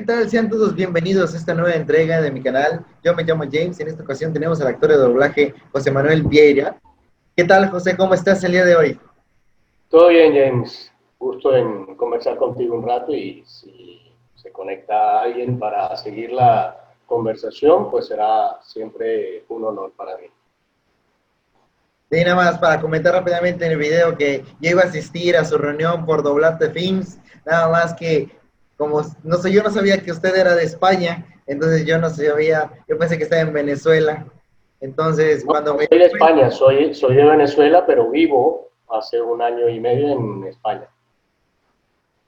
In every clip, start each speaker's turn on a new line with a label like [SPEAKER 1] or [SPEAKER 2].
[SPEAKER 1] tal? Sean todos bienvenidos a esta nueva entrega de mi canal. Yo me llamo James y en esta ocasión tenemos al actor de doblaje José Manuel Vieira. ¿Qué tal, José? ¿Cómo estás el día de hoy?
[SPEAKER 2] Todo bien, James. Gusto en conversar contigo un rato y si se conecta alguien para seguir la conversación, pues será siempre un honor para mí.
[SPEAKER 1] Y nada más para comentar rápidamente en el video que yo iba a asistir a su reunión por Doblate Films, nada más que como no sé, yo no sabía que usted era de España, entonces yo no sabía, yo pensé que estaba en Venezuela. Entonces,
[SPEAKER 2] No,
[SPEAKER 1] cuando
[SPEAKER 2] no
[SPEAKER 1] me
[SPEAKER 2] soy de España, soy de Venezuela, pero vivo hace un año y medio en España.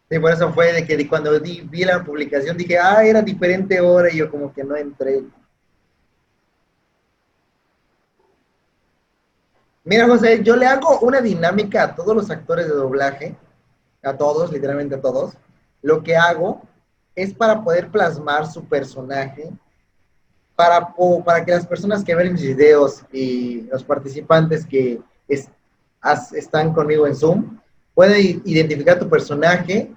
[SPEAKER 1] sí, por eso fue de que cuando vi la publicación dije, ah, era diferente hora y yo como que no entré. Mira, José, yo le hago una dinámica a todos los actores de doblaje, a todos, literalmente a todos. Lo que hago es para poder plasmar su personaje, para que las personas que ven mis videos y los participantes que están conmigo en Zoom puedan identificar tu personaje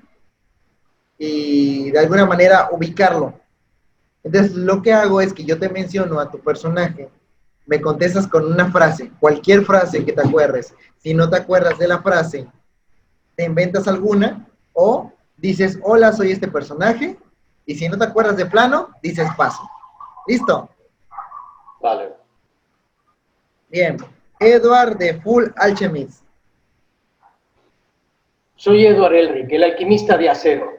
[SPEAKER 1] y de alguna manera ubicarlo. Entonces, lo que hago es que yo te menciono a tu personaje, me contestas con una frase, cualquier frase que te acuerdes. Si no te acuerdas de la frase, te inventas alguna o dices, hola, soy este personaje. Y si no te acuerdas de plano, dices paso. ¿Listo?
[SPEAKER 2] Vale.
[SPEAKER 1] Bien. Edward de Full Alchemist.
[SPEAKER 2] Soy Edward Elric, el alquimista de acero.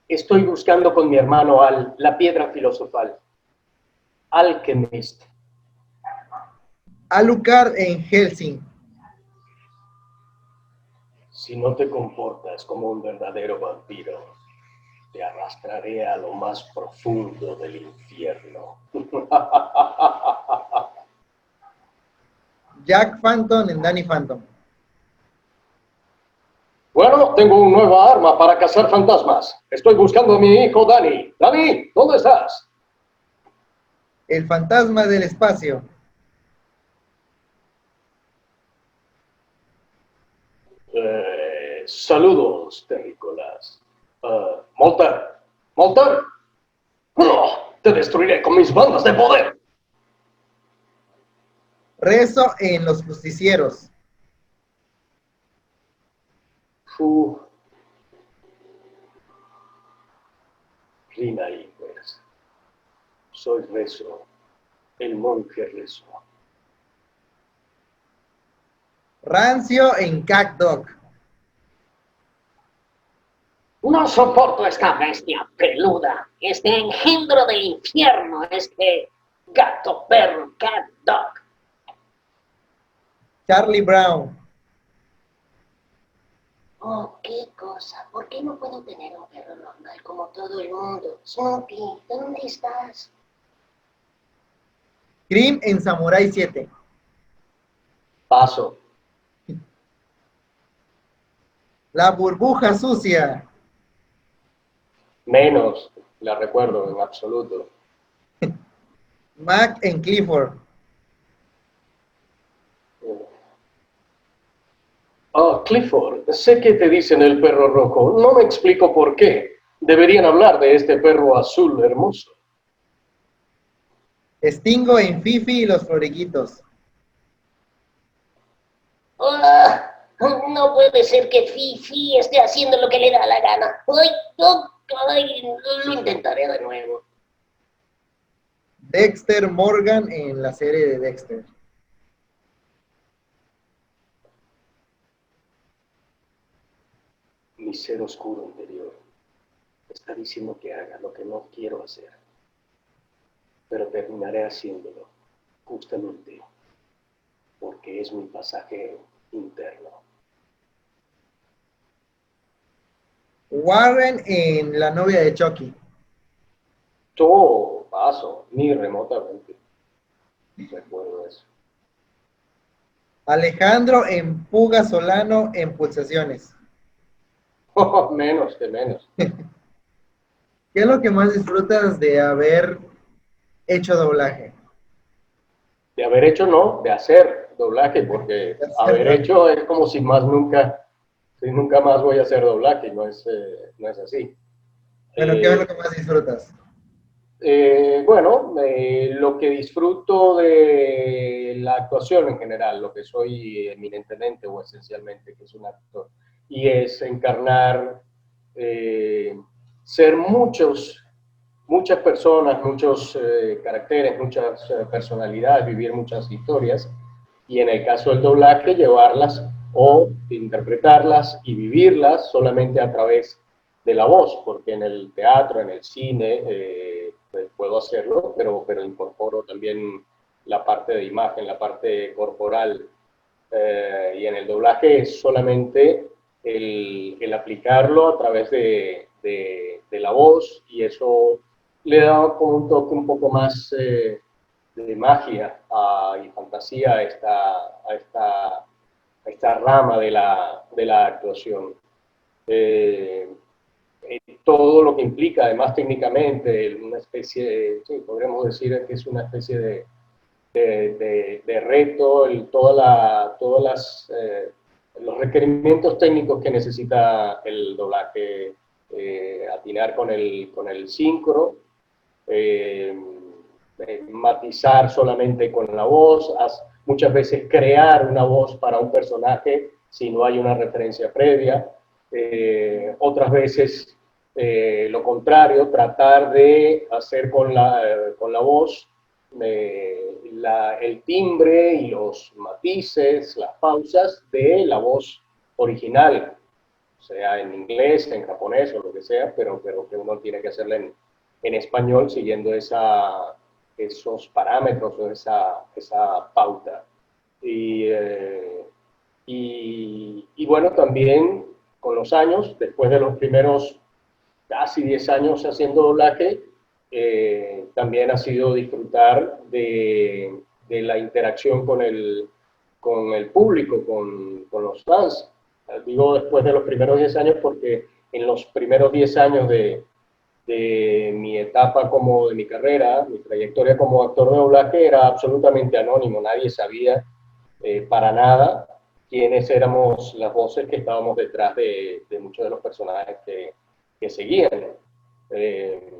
[SPEAKER 2] Estoy buscando con mi hermano Al la piedra filosofal. Alchemist.
[SPEAKER 1] Alucard en Helsing.
[SPEAKER 2] Si no te comportas como un verdadero vampiro, te arrastraré a lo más profundo del infierno.
[SPEAKER 1] Jack Phantom en Danny Phantom.
[SPEAKER 2] Bueno, tengo una nueva arma para cazar fantasmas. Estoy buscando a mi hijo Danny. Danny, ¿dónde estás?
[SPEAKER 1] El fantasma del espacio.
[SPEAKER 2] Saludos, terrícolas. Molter, Molter. Te destruiré con mis bandas de poder.
[SPEAKER 1] Rezo en Los Justicieros.
[SPEAKER 2] Rina Ingers. Soy Rezo, el monje Rezo.
[SPEAKER 1] Rancio en CatDog.
[SPEAKER 3] No soporto esta bestia peluda, este engendro del infierno, este gato perro, cat dog.
[SPEAKER 1] Charlie Brown.
[SPEAKER 3] Oh, qué cosa, ¿por qué no puedo tener un perro normal como todo el mundo? Snoopy, ¿dónde estás?
[SPEAKER 1] Grimm en Samurai 7.
[SPEAKER 2] Paso.
[SPEAKER 1] La burbuja sucia.
[SPEAKER 2] Menos, la recuerdo en absoluto.
[SPEAKER 1] Mac en Clifford.
[SPEAKER 2] Clifford, sé que te dicen el perro rojo. No me explico por qué. Deberían hablar de este perro azul hermoso.
[SPEAKER 1] Stingo en Fifi y los Florequitos.
[SPEAKER 3] Ah, no puede ser que Fifi esté haciendo lo que le da la gana. Ay, oh, ay, lo intentaré de nuevo.
[SPEAKER 1] Dexter Morgan en la serie de Dexter.
[SPEAKER 2] Mi ser oscuro interior está diciendo que haga lo que no quiero hacer, pero terminaré haciéndolo justamente porque es mi pasaje interno.
[SPEAKER 1] Warren en La novia de Chucky.
[SPEAKER 2] Todo paso, ni remotamente. Recuerdo eso.
[SPEAKER 1] Alejandro en Puga Solano en Pulsaciones.
[SPEAKER 2] Menos que menos.
[SPEAKER 1] ¿Qué es lo que más disfrutas de haber hecho doblaje?
[SPEAKER 2] De haber hecho no, de hacer doblaje, porque haber hecho es como si nunca más voy a hacer doblaje, no es así.
[SPEAKER 1] Bueno, ¿qué es lo que más disfrutas?
[SPEAKER 2] Bueno, lo que disfruto de la actuación en general, lo que soy eminentemente o esencialmente, que es un actor, y es encarnar, eh, ser muchas personas, muchos caracteres, muchas personalidades, vivir muchas historias, y en el caso del doblaje, llevarlas o interpretarlas y vivirlas solamente a través de la voz, porque en el teatro, en el cine, pues puedo hacerlo, pero incorporo también la parte de imagen, la parte corporal, y en el doblaje es solamente el aplicarlo a través de la voz, y eso le da como un toque un poco más de magia y fantasía a esta rama de la actuación. Eh, Todo lo que implica, además técnicamente, una especie de, sí, podríamos decir que es una especie de reto, los requerimientos técnicos que necesita el doblaje, atinar con el sincro, eh, matizar solamente con la voz, muchas veces crear una voz para un personaje si no hay una referencia previa, otras veces lo contrario, tratar de hacer con la voz el timbre y los matices, las pausas de la voz original, sea en inglés, en japonés o lo que sea, pero que uno tiene que hacerla en español siguiendo esos parámetros o esa pauta. Y, y bueno, también con los años, después de los primeros casi 10 años haciendo doblaje, también ha sido disfrutar de la interacción con el público, con los fans. Digo después de los primeros 10 años porque en los primeros 10 años de mi etapa como de mi carrera, mi trayectoria como actor de doblaje era absolutamente anónimo, nadie sabía para nada quiénes éramos las voces que estábamos detrás de muchos de los personajes que seguían. Eh,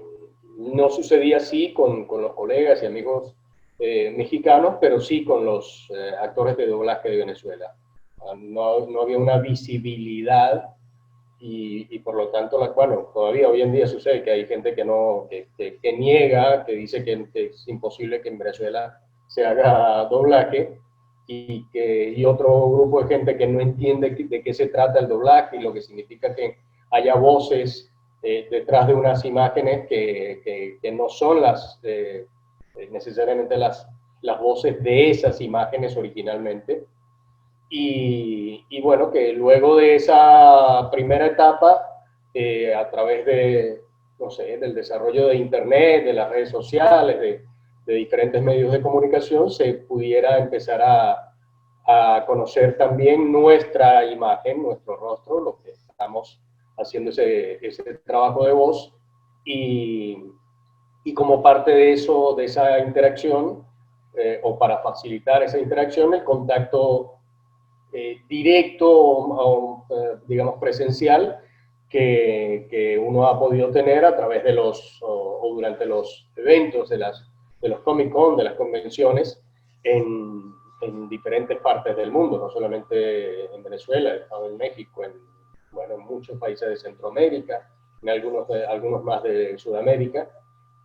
[SPEAKER 2] no sucedía así con los colegas y amigos mexicanos, pero sí con los actores de doblaje de Venezuela. No había una visibilidad y por lo tanto, bueno, todavía hoy en día sucede que hay gente que, no, que niega, que dice que es imposible que en Venezuela se haga doblaje y otro grupo de gente que no entiende de qué se trata el doblaje y lo que significa que haya voces detrás de unas imágenes que no son necesariamente las voces de esas imágenes originalmente. Y bueno, que luego de esa primera etapa, a través de, no sé, del desarrollo de Internet, de las redes sociales, de diferentes medios de comunicación, se pudiera empezar a conocer también nuestra imagen, nuestro rostro, lo que estamos haciendo ese trabajo de voz. Y, y como parte de eso, de esa interacción, o para facilitar esa interacción, el contacto directo o, digamos, presencial que uno ha podido tener a través de o durante los eventos de los Comic Con, de las convenciones en diferentes partes del mundo, no solamente en Venezuela, he estado en México, bueno, en muchos países de Centroamérica, en algunos más de Sudamérica,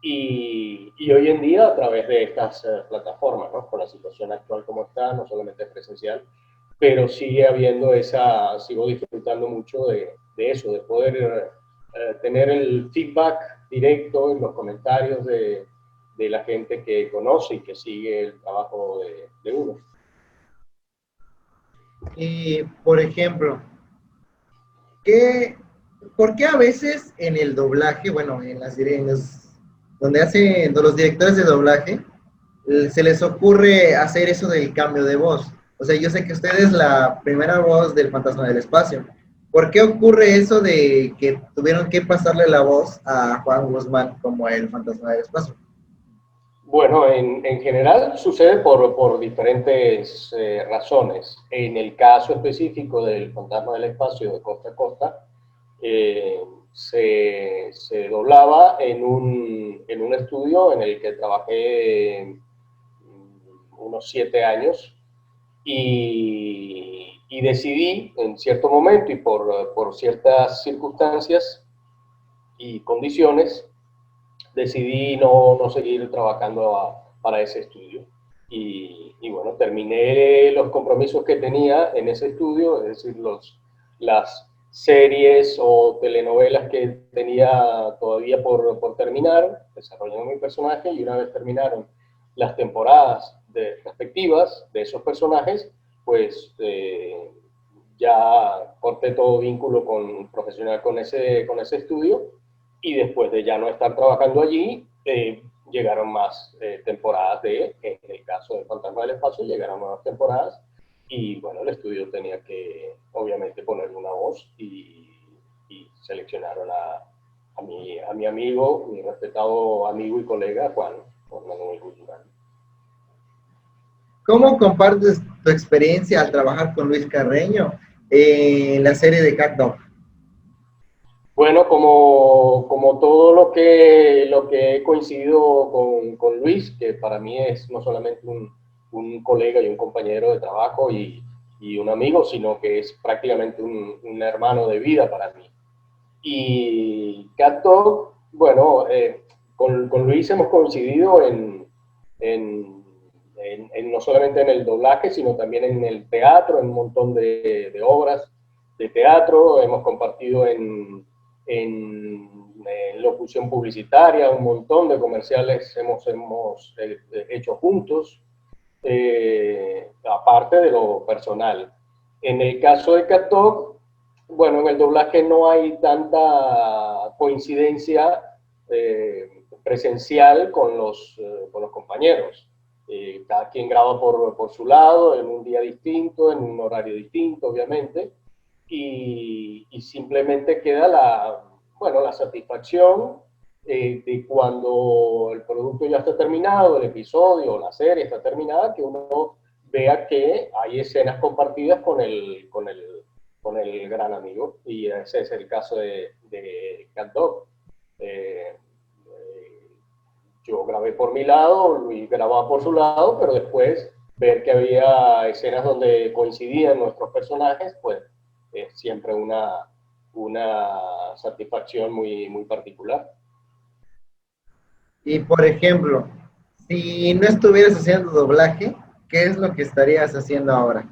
[SPEAKER 2] y hoy en día a través de estas plataformas, ¿no? Con la situación actual como está, no solamente es presencial, pero sigue habiendo sigo disfrutando mucho de eso, de poder tener el feedback directo en los comentarios de la gente que conoce y que sigue el trabajo de uno.
[SPEAKER 1] Y, por ejemplo, ¿qué, ¿por qué a veces en el doblaje, bueno, donde hacen los directores de doblaje, se les ocurre hacer eso del cambio de voz? O sea, yo sé que usted es la primera voz del Fantasma del Espacio. ¿Por qué ocurre eso de que tuvieron que pasarle la voz a Juan Guzmán como el Fantasma del Espacio?
[SPEAKER 2] Bueno, en general sucede por diferentes razones. En el caso específico del Fantasma del Espacio de Costa a Costa, se doblaba en un estudio en el que trabajé unos 7 años y decidí en cierto momento y por ciertas circunstancias y condiciones, decidí no seguir trabajando para ese estudio. Y bueno, terminé los compromisos que tenía en ese estudio, es decir, las series o telenovelas que tenía todavía por terminar, desarrollando mi personaje, y una vez terminaron las temporadas respectivas de esos personajes, pues ya corté todo vínculo profesional con ese estudio, y después de ya no estar trabajando allí, llegaron más temporadas en el caso de Fantasma del Espacio, llegaron nuevas temporadas, y bueno, el estudio tenía que obviamente ponerle una voz, y seleccionaron a mi amigo, mi respetado amigo y colega Juan Manuel Guzmán.
[SPEAKER 1] ¿Cómo compartes tu experiencia al trabajar con Luis Carreño en la serie de Cat Dog?
[SPEAKER 2] Bueno, como todo lo que he coincidido con Luis, que para mí es no solamente un colega y un compañero de trabajo y un amigo, sino que es prácticamente un hermano de vida para mí. Y Cat Dog, bueno, con Luis hemos coincidido no solamente en el doblaje, sino también en el teatro, en un montón de obras de teatro. Hemos compartido en locución publicitaria, un montón de comerciales hemos hecho juntos, aparte de lo personal. En el caso de Cat Dog, bueno, en el doblaje no hay tanta coincidencia presencial con los compañeros. Cada quien graba por su lado, en un día distinto, en un horario distinto, obviamente, y simplemente queda la satisfacción de cuando el producto ya está terminado, el episodio o la serie está terminada, que uno vea que hay escenas compartidas con el gran amigo, y ese es el caso de Cat Dog. Yo grabé por mi lado, Luis grababa por su lado, pero después ver que había escenas donde coincidían nuestros personajes, pues es siempre una satisfacción muy particular.
[SPEAKER 1] Y por ejemplo, si no estuvieras haciendo doblaje, ¿qué es lo que estarías haciendo ahora?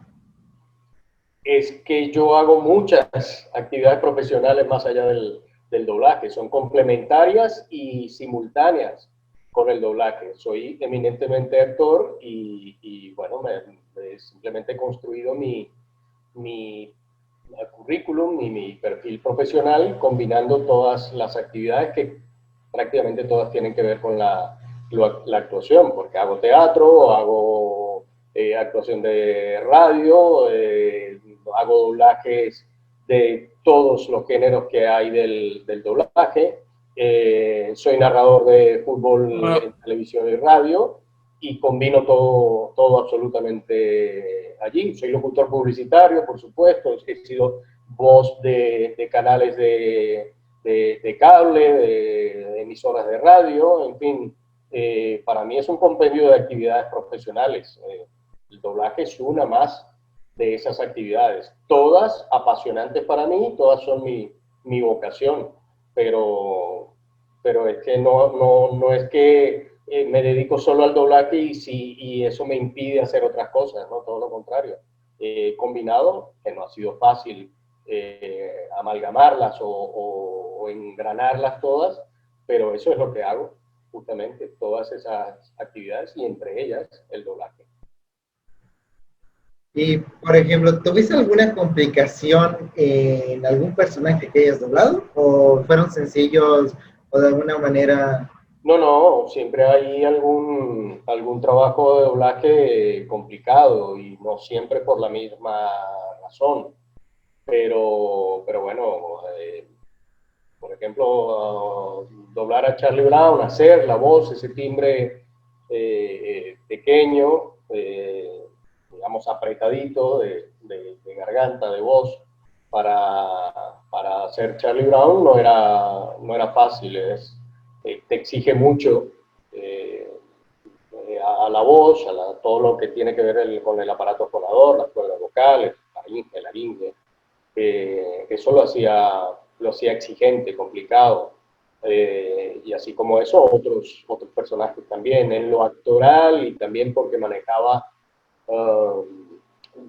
[SPEAKER 2] Es que yo hago muchas actividades profesionales más allá del doblaje, son complementarias y simultáneas con el doblaje. Soy eminentemente actor y bueno, simplemente he construido mi currículum y mi perfil profesional combinando todas las actividades que prácticamente todas tienen que ver con la actuación, porque hago teatro, hago actuación de radio, hago doblajes de todos los géneros que hay del doblaje, soy narrador de fútbol en televisión y radio, y combino todo absolutamente allí. Soy locutor publicitario, por supuesto, he sido voz de canales de cable, de emisoras de radio, en fin, para mí es un compendio de actividades profesionales. El doblaje es una más de esas actividades, todas apasionantes para mí, todas son mi vocación, pero es que no es que me dedico solo al doblaje y eso me impide hacer otras cosas, ¿no? Todo lo contrario. Combinado, que no ha sido fácil amalgamarlas o engranarlas todas, pero eso es lo que hago, justamente, todas esas actividades y entre ellas el doblaje.
[SPEAKER 1] Y, por ejemplo, ¿tuviste alguna complicación en algún personaje que hayas doblado? ¿O fueron sencillos o de alguna manera?
[SPEAKER 2] No, siempre hay algún trabajo de doblaje complicado y no siempre por la misma razón. Pero bueno, por ejemplo, doblar a Charlie Brown, hacer la voz, ese timbre pequeño, digamos apretadito de garganta, de voz, para hacer Charlie Brown no era fácil, te exige mucho a la voz, todo lo que tiene que ver con el aparato fonador, las cuerdas vocales, la laringe, eso lo hacía exigente, complicado. Y así como eso, otros personajes también, en lo actoral y también porque manejaba uh,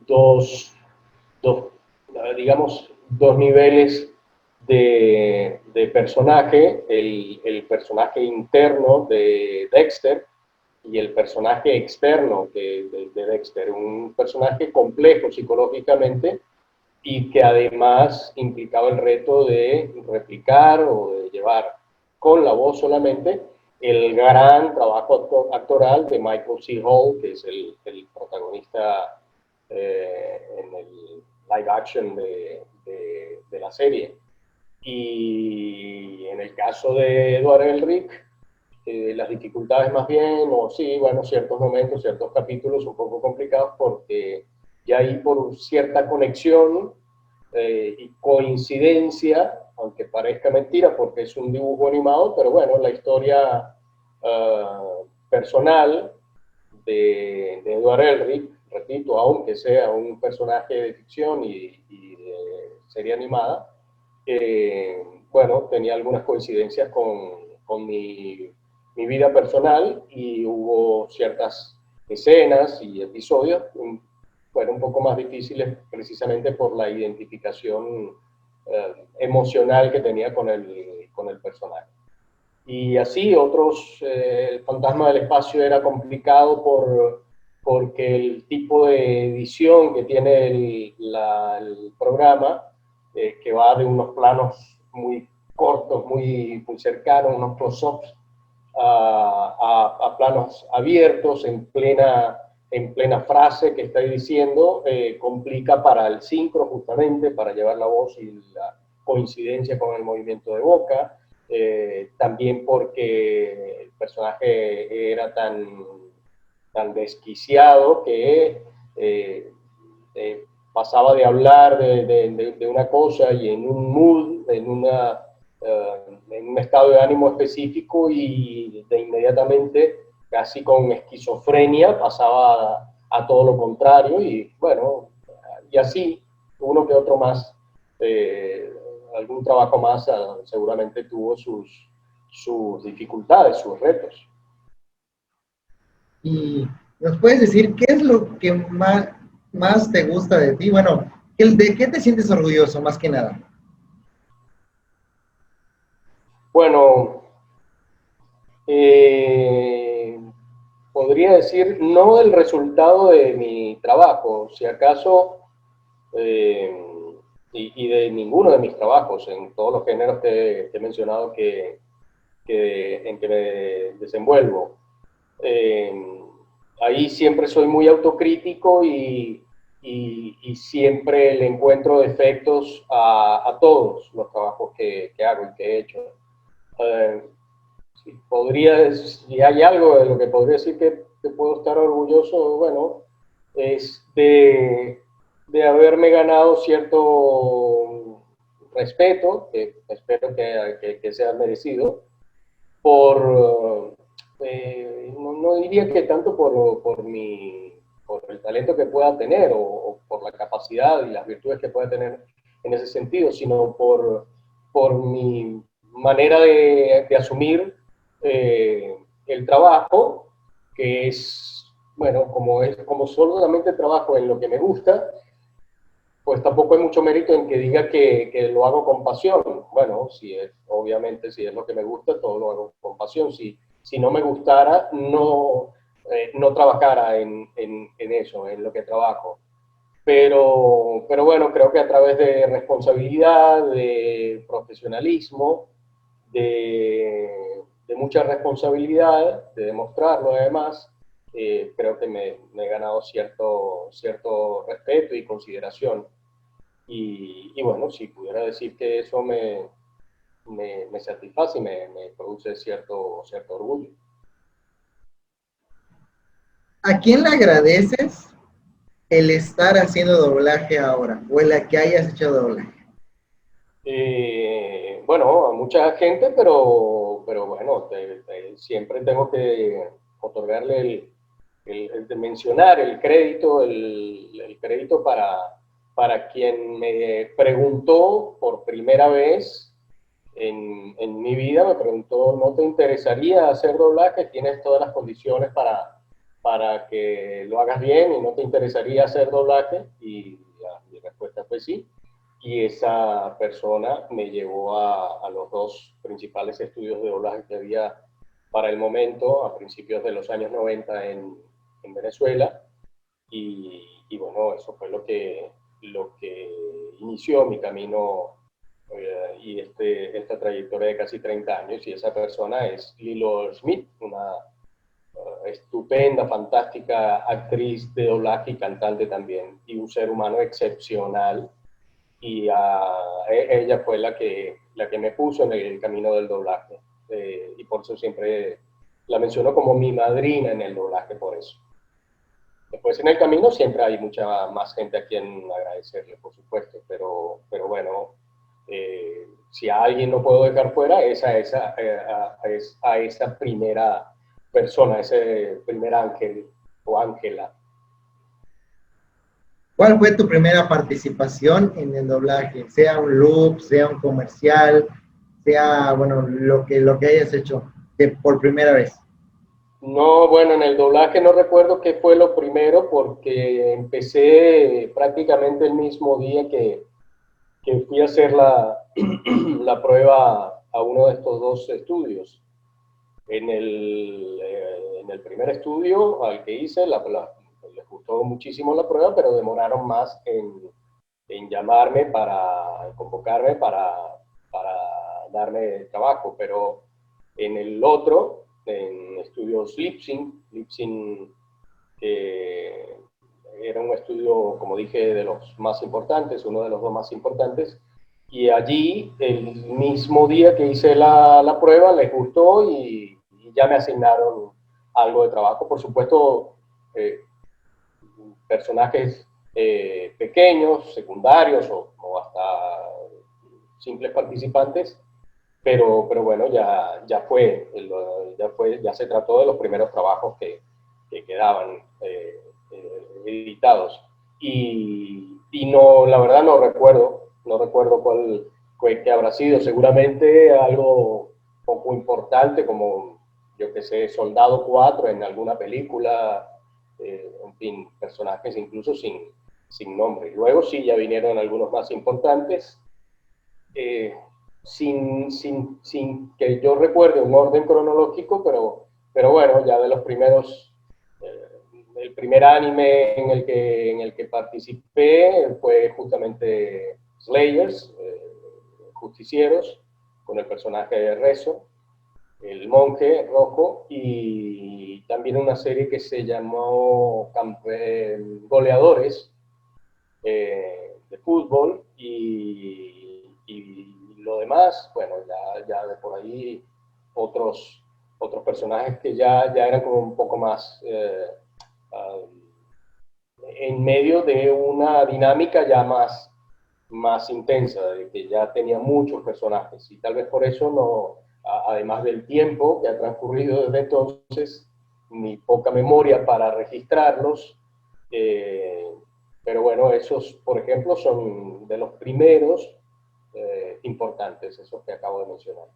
[SPEAKER 2] dos, digamos, dos niveles de personaje, el personaje interno de Dexter y el personaje externo de Dexter, un personaje complejo psicológicamente y que además implicaba el reto de replicar o de llevar con la voz solamente el gran trabajo actoral de Michael C. Hall, que es el protagonista en el live action de la serie. Y en el caso de Edward Elric, las dificultades más bien, o sí, bueno, ciertos momentos, ciertos capítulos un poco complicados porque ya ahí por cierta conexión y coincidencia, aunque parezca mentira porque es un dibujo animado, pero bueno, la historia personal de Edward Elric, repito, aunque sea un personaje de ficción y de serie animada, bueno, tenía algunas coincidencias con mi vida personal y hubo ciertas escenas y episodios fueron un poco más difíciles precisamente por la identificación emocional que tenía con el personaje. Y así el Fantasma del Espacio era complicado porque el tipo de edición que tiene el programa, que va de unos planos muy cortos, muy cercanos, unos close-ups, a planos abiertos en plena frase que está diciendo, complica para el sincro justamente, para llevar la voz y la coincidencia con el movimiento de boca. También porque el personaje era tan desquiciado que pasaba de hablar de una cosa y en un mood, en un estado de ánimo específico y de inmediatamente, casi con esquizofrenia, pasaba a todo lo contrario y bueno, y así uno que otro más, algún trabajo más seguramente tuvo sus dificultades, sus retos.
[SPEAKER 1] Y nos puedes decir qué es lo que más te gusta de ti. Bueno, ¿de qué te sientes orgulloso más que nada?
[SPEAKER 2] Bueno, podría decir no el resultado de mi trabajo, si acaso, eh, y de ninguno de mis trabajos, en todos los géneros que he mencionado en que me desenvuelvo. Eh, Ahí siempre soy muy autocrítico y siempre le encuentro defectos a todos los trabajos que hago y que he hecho. Eh, si hay algo de lo que podría decir que puedo estar orgulloso, bueno, es de haberme ganado cierto respeto, que espero que sea merecido, no diría que tanto por el talento que pueda tener o por la capacidad y las virtudes que pueda tener en ese sentido, sino por mi manera de asumir el trabajo, que es, bueno, como solamente trabajo en lo que me gusta, pues tampoco hay mucho mérito en que diga que lo hago con pasión. Bueno, obviamente, si es lo que me gusta, todo lo hago con pasión. Si no me gustara, no trabajara en eso, en lo que trabajo. Pero bueno, creo que a través de responsabilidad, de profesionalismo, de mucha responsabilidad, de demostrarlo además, creo que me he ganado cierto respeto y consideración. Y bueno, si pudiera decir que eso me satisface y me produce cierto orgullo.
[SPEAKER 1] ¿A quién le agradeces el estar haciendo doblaje ahora, o en la que hayas hecho doblaje?
[SPEAKER 2] Bueno, a mucha gente, pero bueno, siempre tengo que otorgarle el de mencionar el crédito, el crédito para quien me preguntó por primera vez en mi vida, me preguntó, ¿no te interesaría hacer doblaje? Tienes todas las condiciones para que lo hagas bien y no te interesaría hacer doblaje. Y mi respuesta fue sí. Y esa persona me llevó a los dos principales estudios de doblaje que había para el momento, a principios de los años 90 en Venezuela. Y bueno, eso fue lo que inició mi camino y esta trayectoria de casi 30 años. Y esa persona es Lilo Smith, una estupenda, fantástica actriz de doblaje y cantante también, y un ser humano excepcional. Y ella fue la que me puso en el camino del doblaje. Y por eso siempre la menciono como mi madrina en el doblaje, por eso. Después en el camino siempre hay mucha más gente a quien agradecerle, por supuesto, pero bueno, si a alguien no puedo dejar fuera, es a esa primera persona, ese primer ángel o ángela.
[SPEAKER 1] ¿Cuál fue tu primera participación en el doblaje? Sea un loop, sea un comercial, sea, bueno, lo que hayas hecho por primera vez.
[SPEAKER 2] No, bueno, en el doblaje no recuerdo qué fue lo primero porque empecé prácticamente el mismo día que fui a hacer la prueba a uno de estos dos estudios. En el primer estudio al que hice, les gustó muchísimo la prueba, pero demoraron más en llamarme para convocarme para darme trabajo. Pero en el otro, en estudios Lipsyn, que era un estudio, como dije, de los más importantes, uno de los dos más importantes, y allí, el mismo día que hice la prueba, les gustó y ya me asignaron algo de trabajo. Por supuesto, eh, personajes pequeños, secundarios o hasta simples participantes, pero bueno, ya se trató de los primeros trabajos que quedaban editados. Y no, la verdad no recuerdo qué habrá sido, seguramente algo poco importante como, yo que sé, Soldado 4 en alguna película, en fin, personajes incluso sin nombre. Luego sí, ya vinieron algunos más importantes, eh, sin que yo recuerde un orden cronológico, pero bueno, ya de los primeros, el primer anime en el que participé fue justamente Slayers, Justicieros, con el personaje de Rezo, el monje rojo, y también una serie que se llamó Goleadores, de fútbol, y lo demás, bueno, ya de por ahí otros personajes que ya eran como un poco más en medio de una dinámica ya más intensa, de que ya tenía muchos personajes, y tal vez por eso no, además del tiempo que ha transcurrido desde entonces, ni poca memoria para registrarlos, eh, pero bueno, esos, por ejemplo, son de los primeros importantes, esos que acabo de mencionar.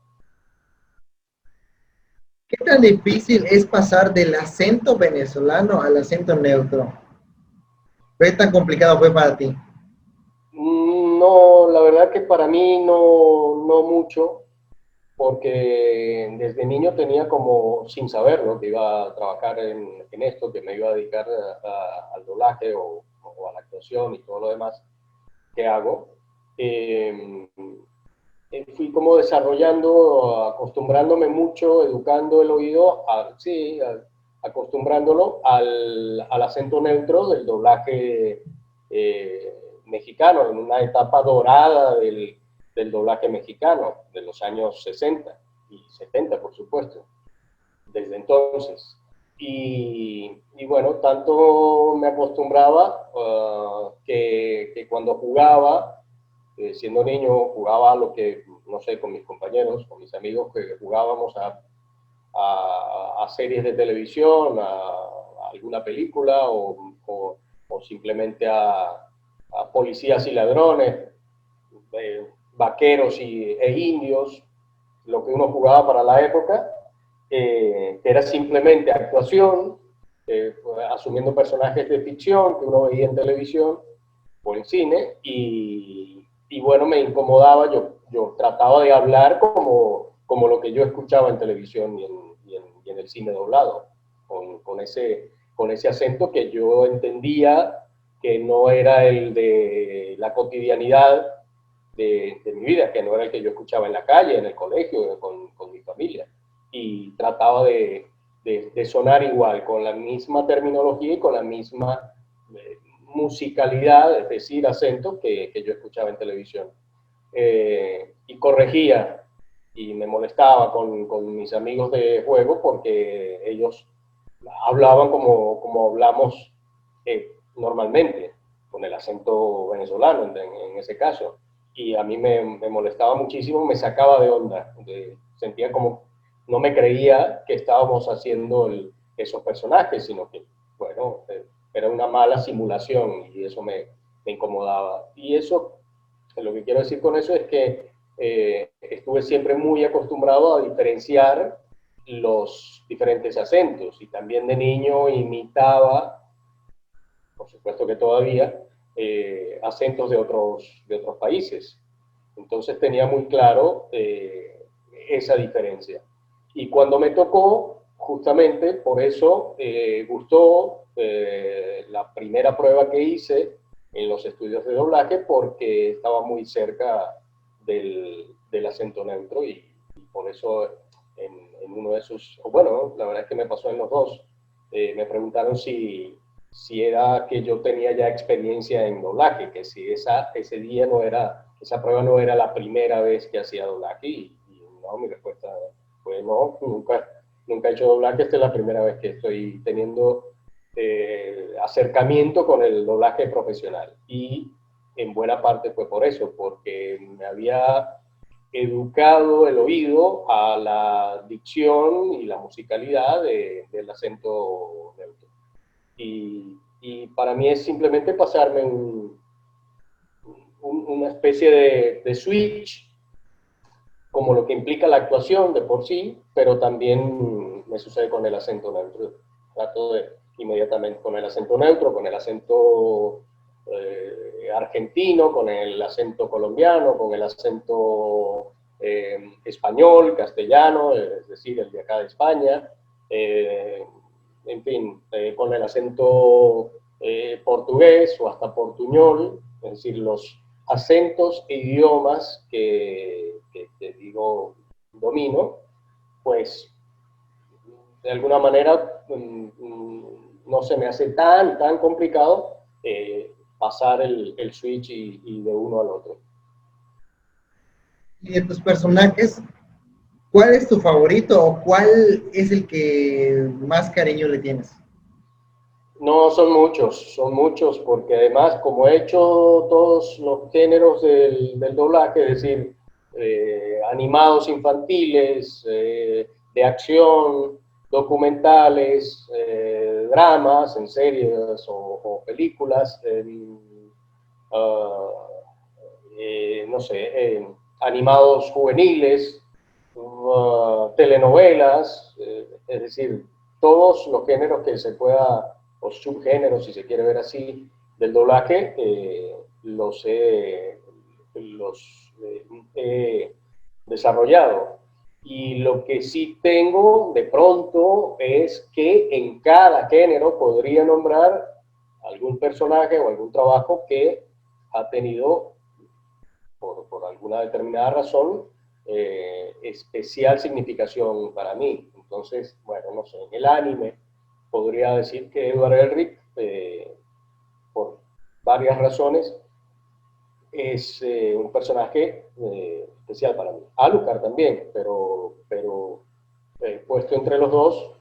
[SPEAKER 1] ¿Qué tan difícil es pasar del acento venezolano al acento neutro? ¿Qué tan complicado fue para ti?
[SPEAKER 2] No, la verdad que para mí no mucho, porque desde niño tenía como, sin saberlo, que iba a trabajar en esto, que me iba a dedicar al doblaje o a la actuación y todo lo demás que hago. Eh, Fui como desarrollando, acostumbrándome mucho, educando el oído, acostumbrándolo al acento neutro del doblaje mexicano, en una etapa dorada del doblaje mexicano, de los años 60 y 70, por supuesto, desde entonces. Y bueno, tanto me acostumbraba que cuando jugaba, siendo niño, jugaba lo que, no sé, con mis compañeros, con mis amigos, que jugábamos a series de televisión, a alguna película o simplemente a policías y ladrones, vaqueros e indios, lo que uno jugaba para la época, que era simplemente actuación, asumiendo personajes de ficción que uno veía en televisión o en cine, y bueno, me incomodaba, yo trataba de hablar como lo que yo escuchaba en televisión y en el cine doblado, con ese acento que yo entendía que no era el de la cotidianidad de mi vida, que no era el que yo escuchaba en la calle, en el colegio, con mi familia. Y trataba de sonar igual, con la misma terminología y con la misma musicalidad, es decir, acento que yo escuchaba en televisión. Y corregía y me molestaba con mis amigos de juego porque ellos hablaban como hablamos normalmente, con el acento venezolano en ese caso. Y a mí me molestaba muchísimo, me sacaba de onda, sentía como, no me creía que estábamos haciendo esos personajes, sino que, bueno, era una mala simulación y eso me incomodaba. Y eso, lo que quiero decir con eso es que estuve siempre muy acostumbrado a diferenciar los diferentes acentos y también de niño imitaba, por supuesto que todavía, acentos de otros países. Entonces tenía muy claro esa diferencia. Y cuando me tocó, justamente por eso gustó la primera prueba que hice en los estudios de doblaje, porque estaba muy cerca del acento neutro y por eso en uno de esos, o bueno, la verdad es que me pasó en los dos, me preguntaron si era que yo tenía ya experiencia en doblaje, que si ese día no era, esa prueba no era la primera vez que hacía doblaje, y no, mi respuesta fue no, nunca he hecho doblaje, esta es la primera vez que estoy teniendo acercamiento con el doblaje profesional. Y en buena parte fue por eso, porque me había educado el oído a la dicción y la musicalidad del acento neutro. Y para mí es simplemente pasarme una especie de switch, como lo que implica la actuación de por sí, pero también me sucede con el acento neutro. Trato de inmediatamente con el acento neutro, con el acento argentino, con el acento colombiano, con el acento español, castellano, es decir, el de acá de España, en fin, con el acento portugués o hasta portuñol, es decir, los acentos e idiomas que digo domino, pues de alguna manera no se me hace tan complicado pasar el switch y de uno al otro.
[SPEAKER 1] Y de tus personajes, ¿cuál es tu favorito o cuál es el que más cariño le tienes?
[SPEAKER 2] No, son muchos, porque además, como he hecho todos los géneros del doblaje, es decir, animados infantiles, de acción, documentales, dramas en series o películas, no sé, animados juveniles, telenovelas, es decir, todos los géneros que se pueda, o subgéneros, si se quiere ver así, del doblaje, he desarrollado. Y lo que sí tengo de pronto es que en cada género podría nombrar algún personaje o algún trabajo que ha tenido, por alguna determinada razón, especial significación para mí. Entonces, bueno, no sé, en el anime podría decir que Edward Elric, por varias razones, es un personaje especial para mí. Alucard también, pero puesto entre los dos,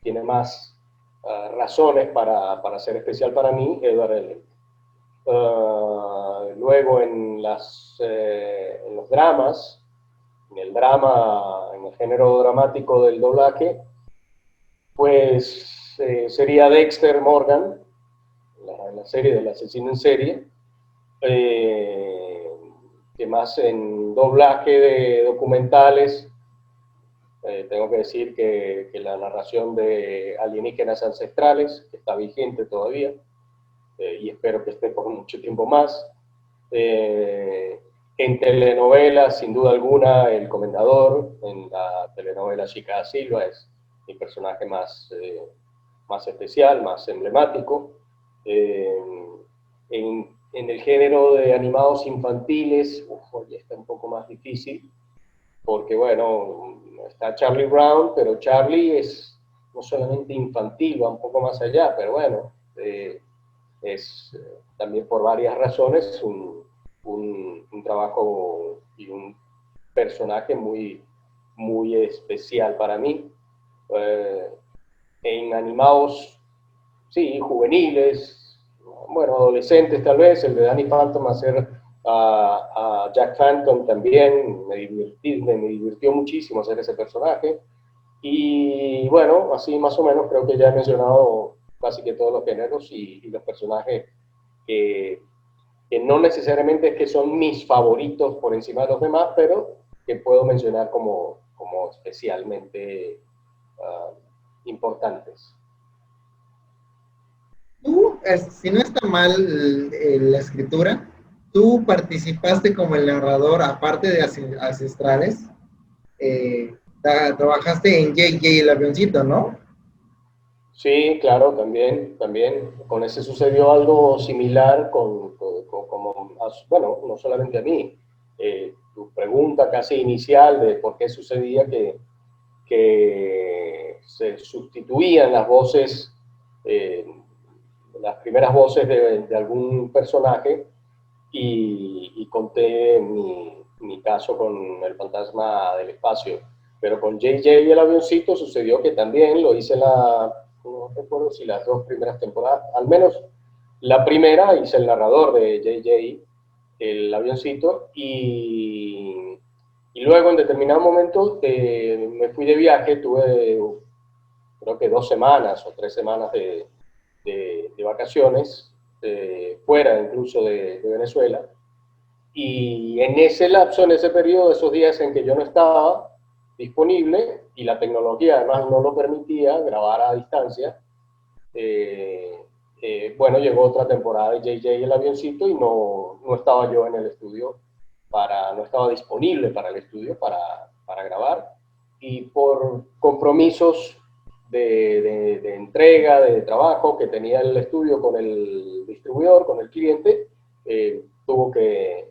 [SPEAKER 2] tiene más razones para ser especial para mí, Edward Elric. Luego en los dramas, en el drama, en el género dramático del doblaje, pues sería Dexter Morgan, la serie del asesino en serie, que más en doblaje de documentales, tengo que decir que la narración de Alienígenas Ancestrales, que está vigente todavía, y espero que esté por mucho tiempo más. En telenovelas, sin duda alguna, El Comendador, en la telenovela Chica da Silva, es mi personaje más especial, más emblemático. En el género de animados infantiles, ya está un poco más difícil, porque bueno, está Charlie Brown, pero Charlie es no solamente infantil, va un poco más allá, pero bueno, es también por varias razones un trabajo y un personaje muy especial para mí. En animados, sí, juveniles, bueno, adolescentes tal vez, el de Danny Phantom hacer a Jack Phantom también, me divirtió muchísimo hacer ese personaje. Y bueno, así más o menos creo que ya he mencionado casi que todos los géneros y los personajes que, que no necesariamente es que son mis favoritos por encima de los demás, pero que puedo mencionar como especialmente importantes.
[SPEAKER 1] Tú, si no está mal la escritura, tú participaste como el narrador, aparte de Ancestrales, trabajaste en JJ el avioncito, ¿no?
[SPEAKER 2] Sí, claro, también. Con ese sucedió algo similar bueno, no solamente a mí. Tu pregunta casi inicial de por qué sucedía que se sustituían las voces, las primeras voces de algún personaje, y conté mi caso con el fantasma del espacio. Pero con JJ y el avioncito sucedió que también lo hice no recuerdo si las dos primeras temporadas, al menos la primera hice el narrador de JJ, el avioncito, y luego en determinado momento me fui de viaje, tuve creo que 2 semanas o 3 semanas de vacaciones, fuera incluso de Venezuela, y en ese lapso, en ese periodo, esos días en que yo no estaba disponible y la tecnología además no lo permitía grabar a distancia, bueno, llegó otra temporada de JJ el avioncito y no estaba yo en el estudio, no estaba disponible para el estudio para grabar, y por compromisos de entrega, de trabajo que tenía el estudio con el distribuidor, con el cliente, tuvo que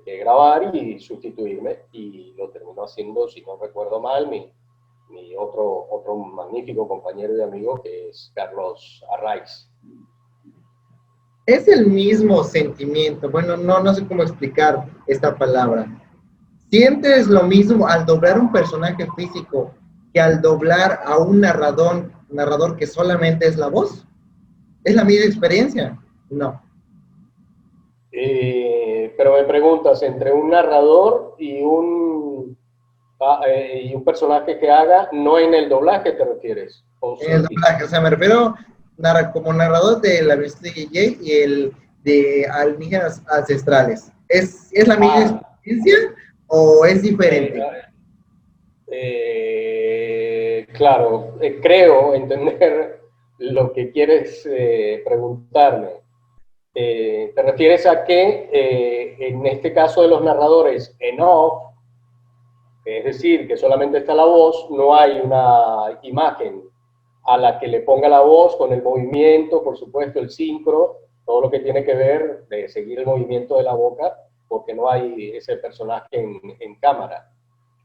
[SPEAKER 2] grabar y sustituirme, y lo terminó haciendo, si no recuerdo mal, mi otro magnífico compañero y amigo, que es Carlos Arraiz.
[SPEAKER 1] Es el mismo sentimiento, bueno, no sé cómo explicar esta palabra. ¿Sientes lo mismo al doblar un personaje físico que al doblar a un narrador que solamente es la voz? ¿Es la misma experiencia? No.
[SPEAKER 2] Pero me preguntas, ¿entre un narrador y un personaje que haga, no en el doblaje te refieres?
[SPEAKER 1] En el doblaje, o sea, me refiero como narrador de la versión de JJ y el de Alienígenas Ancestrales. ¿Es la misma experiencia o es diferente?
[SPEAKER 2] Claro, creo entender lo que quieres preguntarme. ¿Te refieres a que en este caso de los narradores en off, es decir, que solamente está la voz, no hay una imagen a la que le ponga la voz con el movimiento, por supuesto, el sincro, todo lo que tiene que ver de seguir el movimiento de la boca, porque no hay ese personaje en cámara?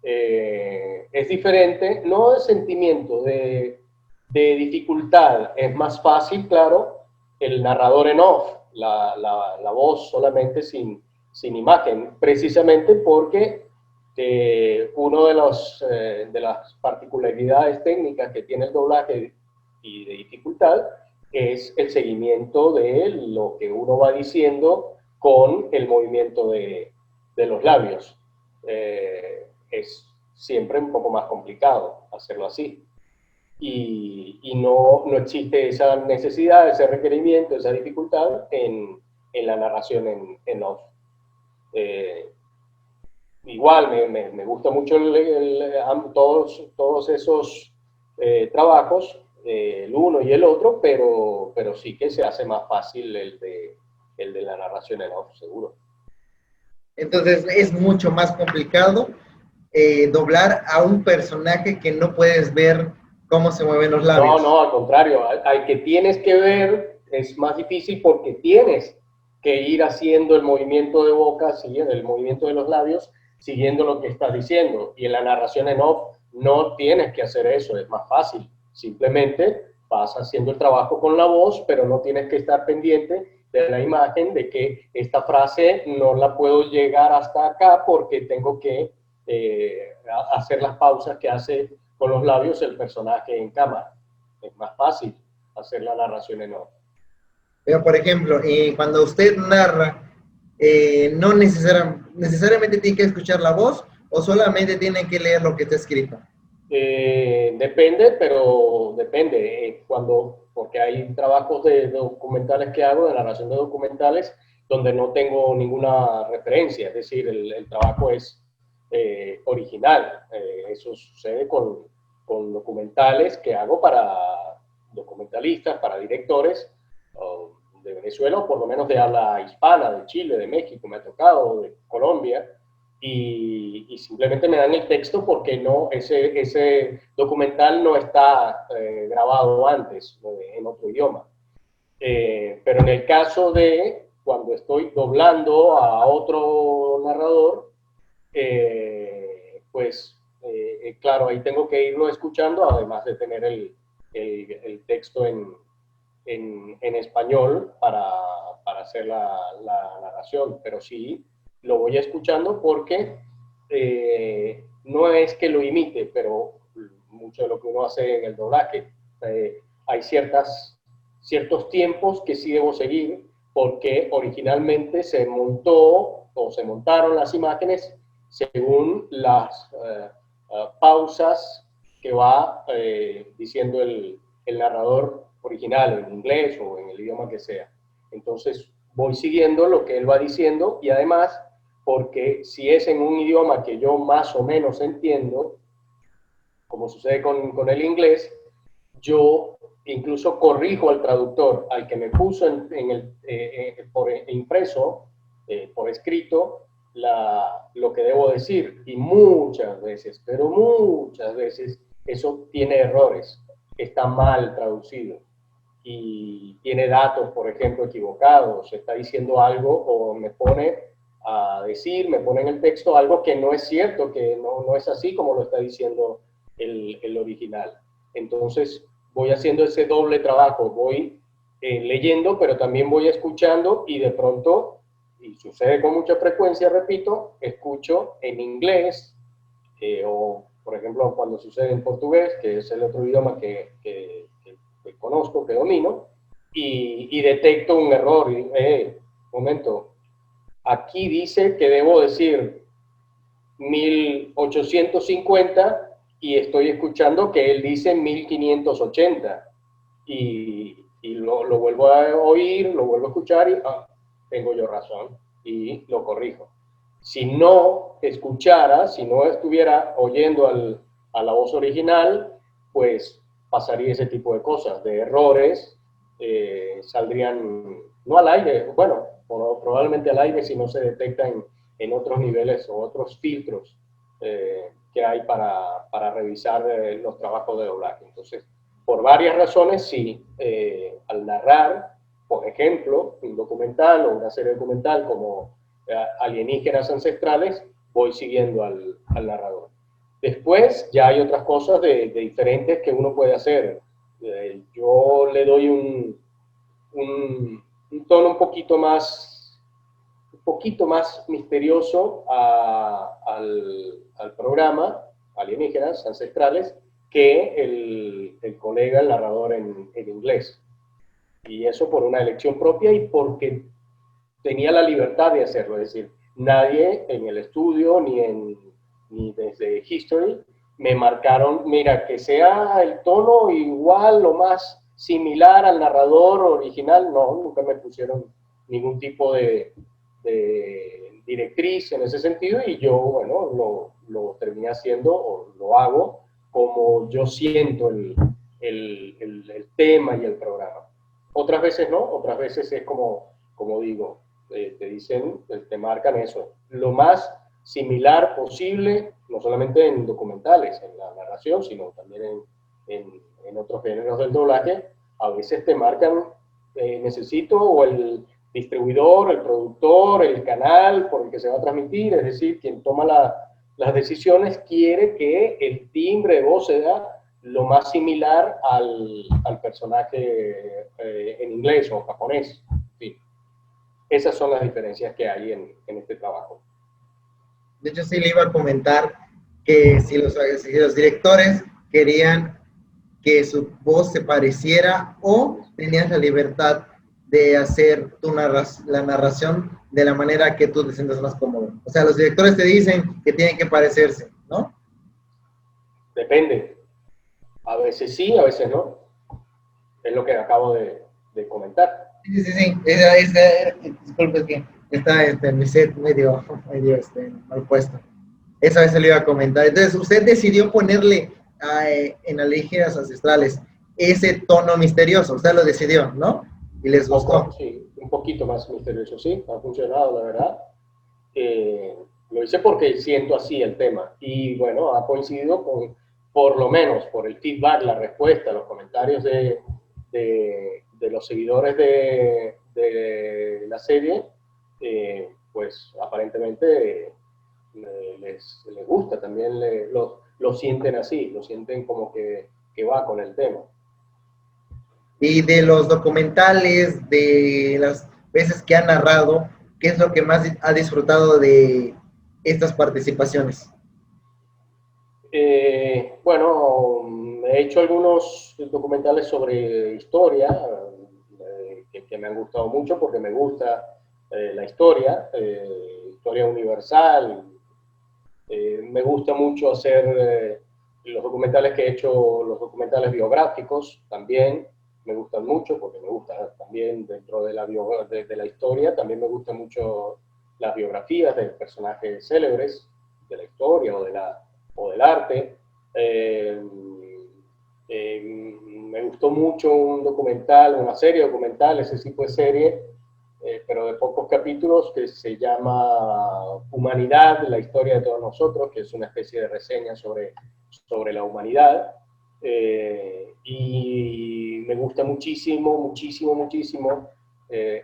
[SPEAKER 2] Es diferente, no de sentimiento, de dificultad. Es más fácil, claro, el narrador en off, la voz solamente sin imagen, precisamente porque una de las particularidades técnicas que tiene el doblaje y de dificultad es el seguimiento de lo que uno va diciendo con el movimiento de los labios. Es siempre un poco más complicado hacerlo así. Y no existe esa necesidad, ese requerimiento, esa dificultad en la narración en off. Igual me gusta mucho todos esos trabajos, el uno y el otro, pero sí que se hace más fácil el de la narración en off, seguro.
[SPEAKER 1] Entonces es mucho más complicado doblar a un personaje que no puedes ver cómo se mueven los labios.
[SPEAKER 2] No, al contrario, al que tienes que ver es más difícil porque tienes que ir haciendo el movimiento de boca, el movimiento de los labios, siguiendo lo que estás diciendo. Y en la narración en off no tienes que hacer eso, es más fácil. Simplemente vas haciendo el trabajo con la voz, pero no tienes que estar pendiente de la imagen, de que esta frase no la puedo llegar hasta acá porque tengo que hacer las pausas que hace con los labios el personaje en cámara. Es más fácil hacer la narración en off.
[SPEAKER 1] Pero, por ejemplo, cuando usted narra, no necesariamente tiene que escuchar la voz o solamente tiene que leer lo que está escrito.
[SPEAKER 2] Depende, pero depende. Porque hay trabajos de documentales que hago, de narración de documentales, donde no tengo ninguna referencia, es decir, el trabajo es original. Eso sucede con documentales que hago para documentalistas, para directores de Venezuela, o por lo menos de habla hispana, de Chile, de México, me ha tocado, de Colombia, y simplemente me dan el texto porque ese documental no está grabado antes en otro idioma. Pero en el caso de cuando estoy doblando a otro narrador, claro, ahí tengo que irlo escuchando, además de tener el texto en español para hacer la narración, pero sí lo voy escuchando porque no es que lo imite, pero mucho de lo que uno hace en el doblaje, hay ciertos tiempos que sí debo seguir porque originalmente se montaron las imágenes según las pausas que va diciendo el narrador original, en inglés o en el idioma que sea. Entonces voy siguiendo lo que él va diciendo y además, porque si es en un idioma que yo más o menos entiendo, como sucede con el inglés, yo incluso corrijo al traductor, al que me puso por impreso, por escrito, lo que debo decir. Y muchas veces, pero muchas veces, eso tiene errores, está mal traducido y tiene datos, por ejemplo, equivocados, está diciendo algo o me pone en el texto algo que no es cierto, que no es así como lo está diciendo el original. Entonces voy haciendo ese doble trabajo, voy leyendo, pero también voy escuchando y de pronto, y sucede con mucha frecuencia, repito, escucho en inglés o, por ejemplo, cuando sucede en portugués, que es el otro idioma que conozco, que domino, y detecto un error. Momento, aquí dice que debo decir 1850 y estoy escuchando que él dice 1580. Y lo vuelvo a oír, lo vuelvo a escuchar y tengo yo razón y lo corrijo. Si no escuchara, si no estuviera oyendo a la voz original, pues pasaría ese tipo de cosas, de errores, saldrían no al aire, bueno, probablemente al aire si no se detectan en otros niveles o otros filtros que hay para revisar los trabajos de doblaje. Entonces, por varias razones, sí, al narrar, por ejemplo, un documental o una serie documental como Alienígenas Ancestrales, voy siguiendo al narrador. Después ya hay otras cosas de diferentes que uno puede hacer. Yo le doy un tono un poquito más misterioso al programa Alienígenas Ancestrales, que el colega, el narrador en inglés. Y eso por una elección propia y porque tenía la libertad de hacerlo. Es decir, nadie en el estudio ni desde History me marcaron, mira, que sea el tono igual o más similar al narrador original. No, nunca me pusieron ningún tipo de directriz en ese sentido, y yo, bueno, lo terminé haciendo o lo hago como yo siento el tema y el programa. Otras veces no, otras veces es como digo, te dicen, te marcan eso, lo más similar posible, no solamente en documentales, en la narración, sino también en otros géneros del doblaje. A veces te marcan, necesito, o el distribuidor, el productor, el canal por el que se va a transmitir, es decir, quien toma las decisiones quiere que el timbre de voz sea lo más similar al personaje en inglés o japonés. Sí. Esas son las diferencias que hay en este trabajo.
[SPEAKER 1] De hecho, sí le iba a comentar que si los directores querían que su voz se pareciera, o tenías la libertad de hacer la narración de la manera que tú te sientas más cómodo. O sea, los directores te dicen que tienen que parecerse, ¿no?
[SPEAKER 2] Depende. A veces sí, a veces no. Es lo que acabo de comentar.
[SPEAKER 1] Sí, sí, sí. Disculpe, es que está mi set medio mal puesto. Esa vez se lo iba a comentar. Entonces, usted decidió ponerle en Alienígenas Ancestrales ese tono misterioso. Usted lo decidió, ¿no? Y les gustó.
[SPEAKER 2] Sí, un poquito más misterioso, sí. Ha funcionado, la verdad. Lo hice porque siento así el tema. Y bueno, ha coincidido con, por lo menos, por el feedback, la respuesta, los comentarios de los seguidores de la serie, pues aparentemente les gusta, también lo sienten así, lo sienten como que va con el tema.
[SPEAKER 1] Y de los documentales, de las veces que ha narrado, ¿qué es lo que más ha disfrutado de estas participaciones?
[SPEAKER 2] Bueno, he hecho algunos documentales sobre historia que me han gustado mucho porque me gusta la historia universal. Me gusta mucho hacer los documentales que he hecho, los documentales biográficos también me gustan mucho porque me gusta también dentro de la historia, también me gustan mucho las biografías de personajes célebres de la historia o del arte. Me gustó mucho un documental, una serie documental, ese tipo de serie, pero de pocos capítulos, que se llama Humanidad, la historia de todos nosotros, que es una especie de reseña sobre la humanidad. Y me gusta muchísimo, muchísimo, muchísimo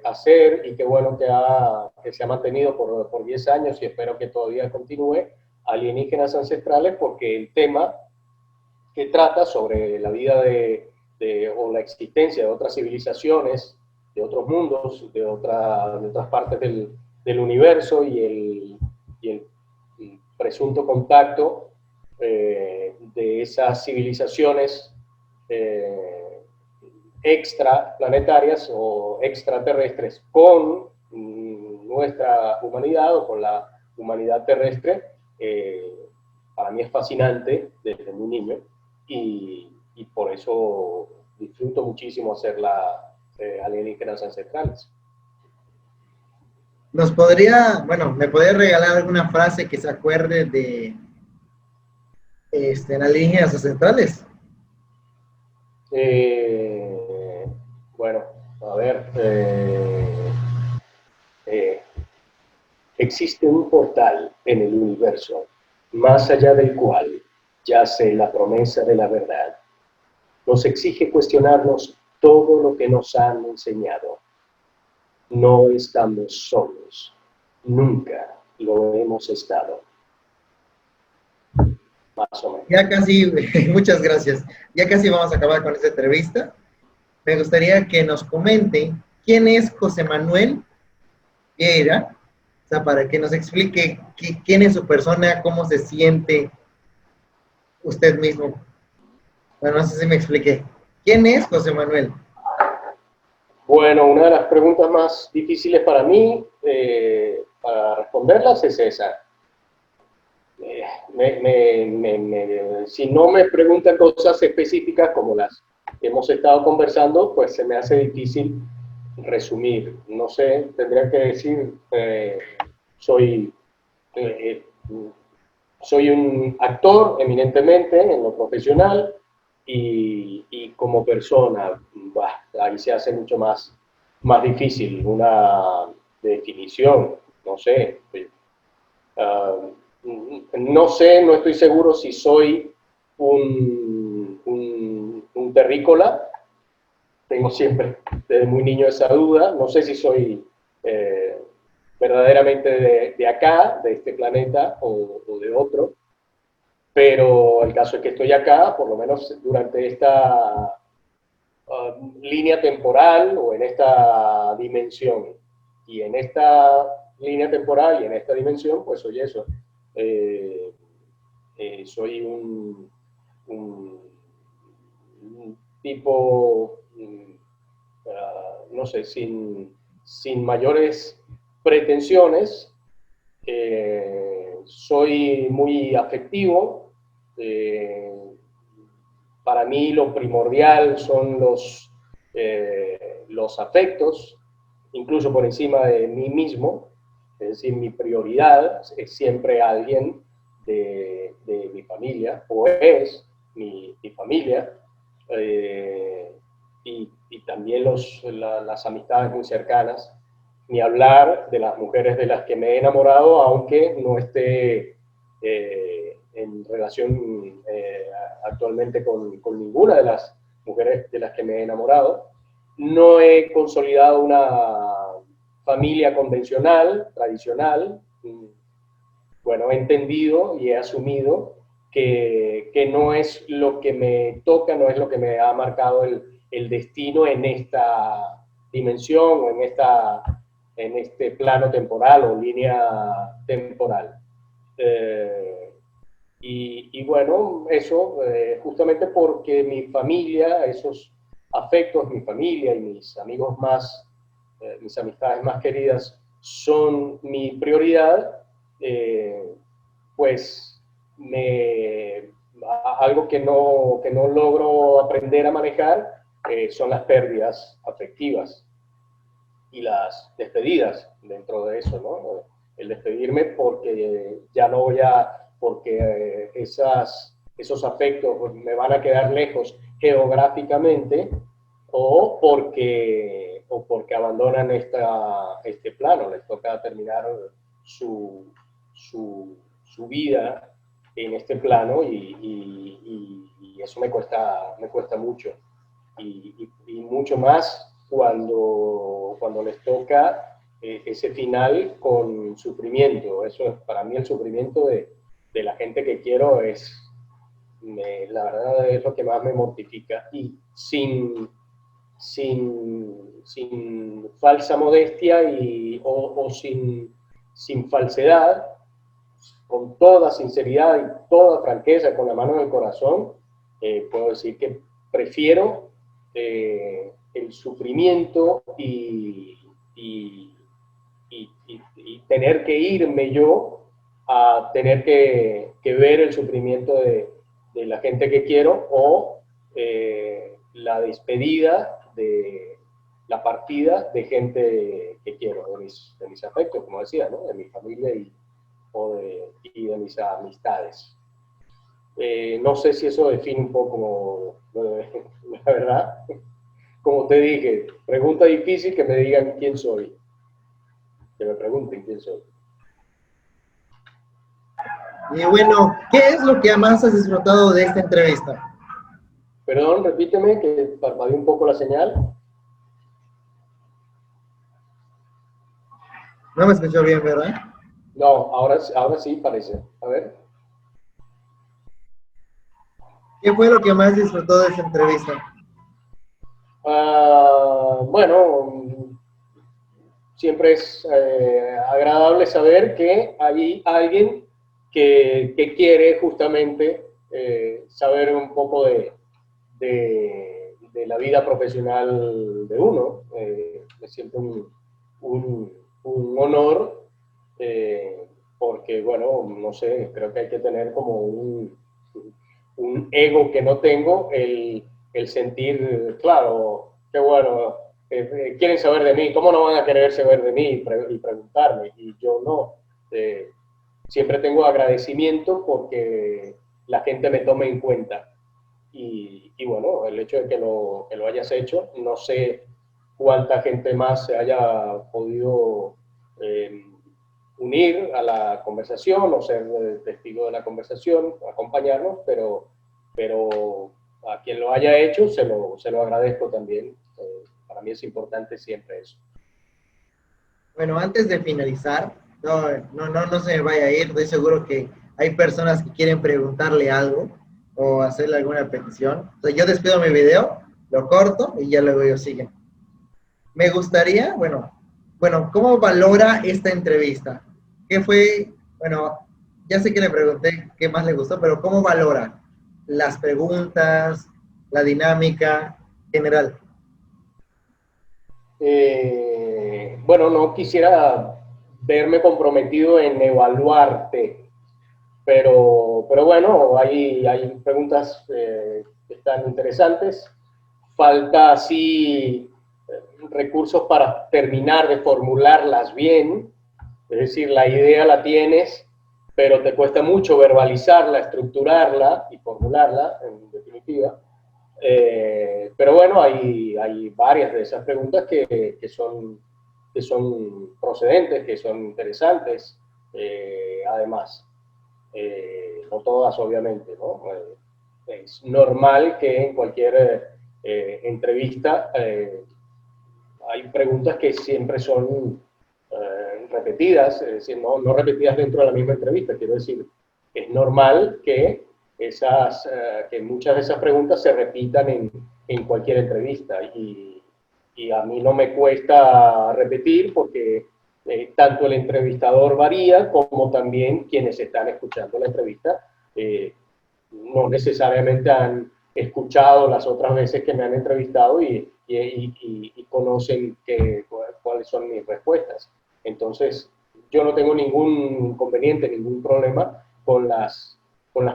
[SPEAKER 2] hacer, y qué bueno que se ha mantenido por 10 años y espero que todavía continúe, Alienígenas Ancestrales, porque el tema que trata sobre la vida o la existencia de otras civilizaciones, de otros mundos, de otras partes del universo, y el presunto contacto de esas civilizaciones extraplanetarias o extraterrestres con nuestra humanidad o con la humanidad terrestre, para mí es fascinante desde muy niño, y por eso disfruto muchísimo hacer Alienígenas Ancestrales.
[SPEAKER 1] ¿Me podría regalar alguna frase que se acuerde de en Alienígenas Ancestrales?
[SPEAKER 2] Bueno, a ver, existe un portal en el universo, más allá del cual yace la promesa de la verdad. Nos exige cuestionarnos todo lo que nos han enseñado. No estamos solos, nunca lo hemos estado. Más o menos.
[SPEAKER 1] Ya casi, muchas gracias. Ya casi vamos a acabar con esta entrevista. Me gustaría que nos comenten quién es José Manuel Vieira, o sea, para que nos explique quién es su persona, cómo se siente usted mismo. Bueno, no sé si me expliqué. ¿Quién es José Manuel?
[SPEAKER 2] Bueno, una de las preguntas más difíciles para mí, para responderlas, es esa. Si no me preguntan cosas específicas como las que hemos estado conversando, pues se me hace difícil resumir. No sé, tendría que decir, soy, eh, soy un actor eminentemente en lo profesional y como persona, bah, ahí se hace mucho más difícil una definición, no sé. No sé, no estoy seguro si soy un terrícola. Tengo siempre desde muy niño esa duda. No sé si soy eh, verdaderamente de acá, de este planeta o de otro, pero el caso es que estoy acá, por lo menos durante esta línea temporal o en esta dimensión. Y en esta línea temporal y en esta dimensión, pues soy eso. Eh, soy un tipo, no sé, sin mayores pretensiones. Soy muy afectivo. Para mí lo primordial son los afectos, incluso por encima de mí mismo. Es decir, mi prioridad es siempre alguien de mi familia, o es mi familia, y también las amistades muy cercanas, ni hablar de las mujeres de las que me he enamorado, aunque no esté en relación actualmente con ninguna de las mujeres de las que me he enamorado. No he consolidado una familia convencional, tradicional. Bueno, he entendido y he asumido que no es lo que me toca, no es lo que me ha marcado el destino en esta dimensión o en este plano temporal o línea temporal. Y bueno, eso justamente porque mi familia, esos afectos, mi familia y mis amigos más, mis amistades más queridas son mi prioridad, pues algo que no logro aprender a manejar son las pérdidas afectivas y las despedidas dentro de eso, ¿no? El despedirme porque ya no voy a, porque esos afectos me van a quedar lejos geográficamente o porque abandonan este plano, les toca terminar su, su vida en este plano y eso me cuesta mucho. Y mucho más cuando les toca ese final con sufrimiento. Eso para mí el sufrimiento de la gente que quiero la verdad es lo que más me mortifica. Y sin falsa modestia o sin falsedad, con toda sinceridad y toda franqueza, con la mano en el corazón, puedo decir que prefiero el sufrimiento y tener que irme yo a tener que ver el sufrimiento de la gente que quiero o la despedida de la partida de gente que quiero, de mis afectos, como decía, ¿no? De mi familia y de mis amistades. No sé si eso define un poco, la verdad. Como te dije, pregunta difícil que me digan quién soy. Que me pregunten quién soy.
[SPEAKER 1] Y bueno, ¿qué es lo que más has disfrutado de esta entrevista?
[SPEAKER 2] Perdón, repíteme que parpadeé un poco la señal.
[SPEAKER 1] No me escuchó bien, ¿verdad?
[SPEAKER 2] No, ahora sí parece. A ver.
[SPEAKER 1] ¿Qué fue lo que más disfrutó de esta entrevista?
[SPEAKER 2] Bueno, siempre es agradable saber que hay alguien que quiere justamente saber un poco de la vida profesional de uno. Me siento un honor, porque, bueno, no sé, creo que hay que tener como un ego que no tengo, el sentir, claro, qué bueno, quieren saber de mí, ¿cómo no van a querer saber de mí y preguntarme? Y yo no. Siempre tengo agradecimiento porque la gente me tome en cuenta. Y bueno, el hecho de que lo hayas hecho, no sé cuánta gente más se haya podido unir a la conversación o ser testigo de la conversación, acompañarnos, pero a quien lo haya hecho se lo agradezco también. Para mí es importante siempre eso.
[SPEAKER 1] Bueno, antes de finalizar, no se me vaya a ir, estoy seguro que hay personas que quieren preguntarle algo o hacerle alguna petición. O sea, yo despido mi video, lo corto y ya luego ellos siguen. Me gustaría, bueno, ¿cómo valora esta entrevista? ¿Qué fue? Bueno, ya sé que le pregunté qué más le gustó, pero ¿cómo valora las preguntas, la dinámica general?
[SPEAKER 2] Bueno, no quisiera verme comprometido en evaluarte, pero bueno, hay preguntas que están interesantes. Falta así recursos para terminar de formularlas bien, es decir, la idea la tienes, pero te cuesta mucho verbalizarla, estructurarla y formularla, en definitiva. Pero bueno, hay varias de esas preguntas que son procedentes, que son interesantes, además. No todas, obviamente, ¿no? Es normal que en cualquier entrevista hay preguntas que siempre son repetidas, es decir, no repetidas dentro de la misma entrevista, quiero decir, es normal que que muchas de esas preguntas se repitan en cualquier entrevista, y a mí no me cuesta repetir porque tanto el entrevistador varía como también quienes están escuchando la entrevista no necesariamente han escuchado las otras veces que me han entrevistado y conocen cuáles son mis respuestas. Entonces, yo no tengo ningún inconveniente, ningún problema con las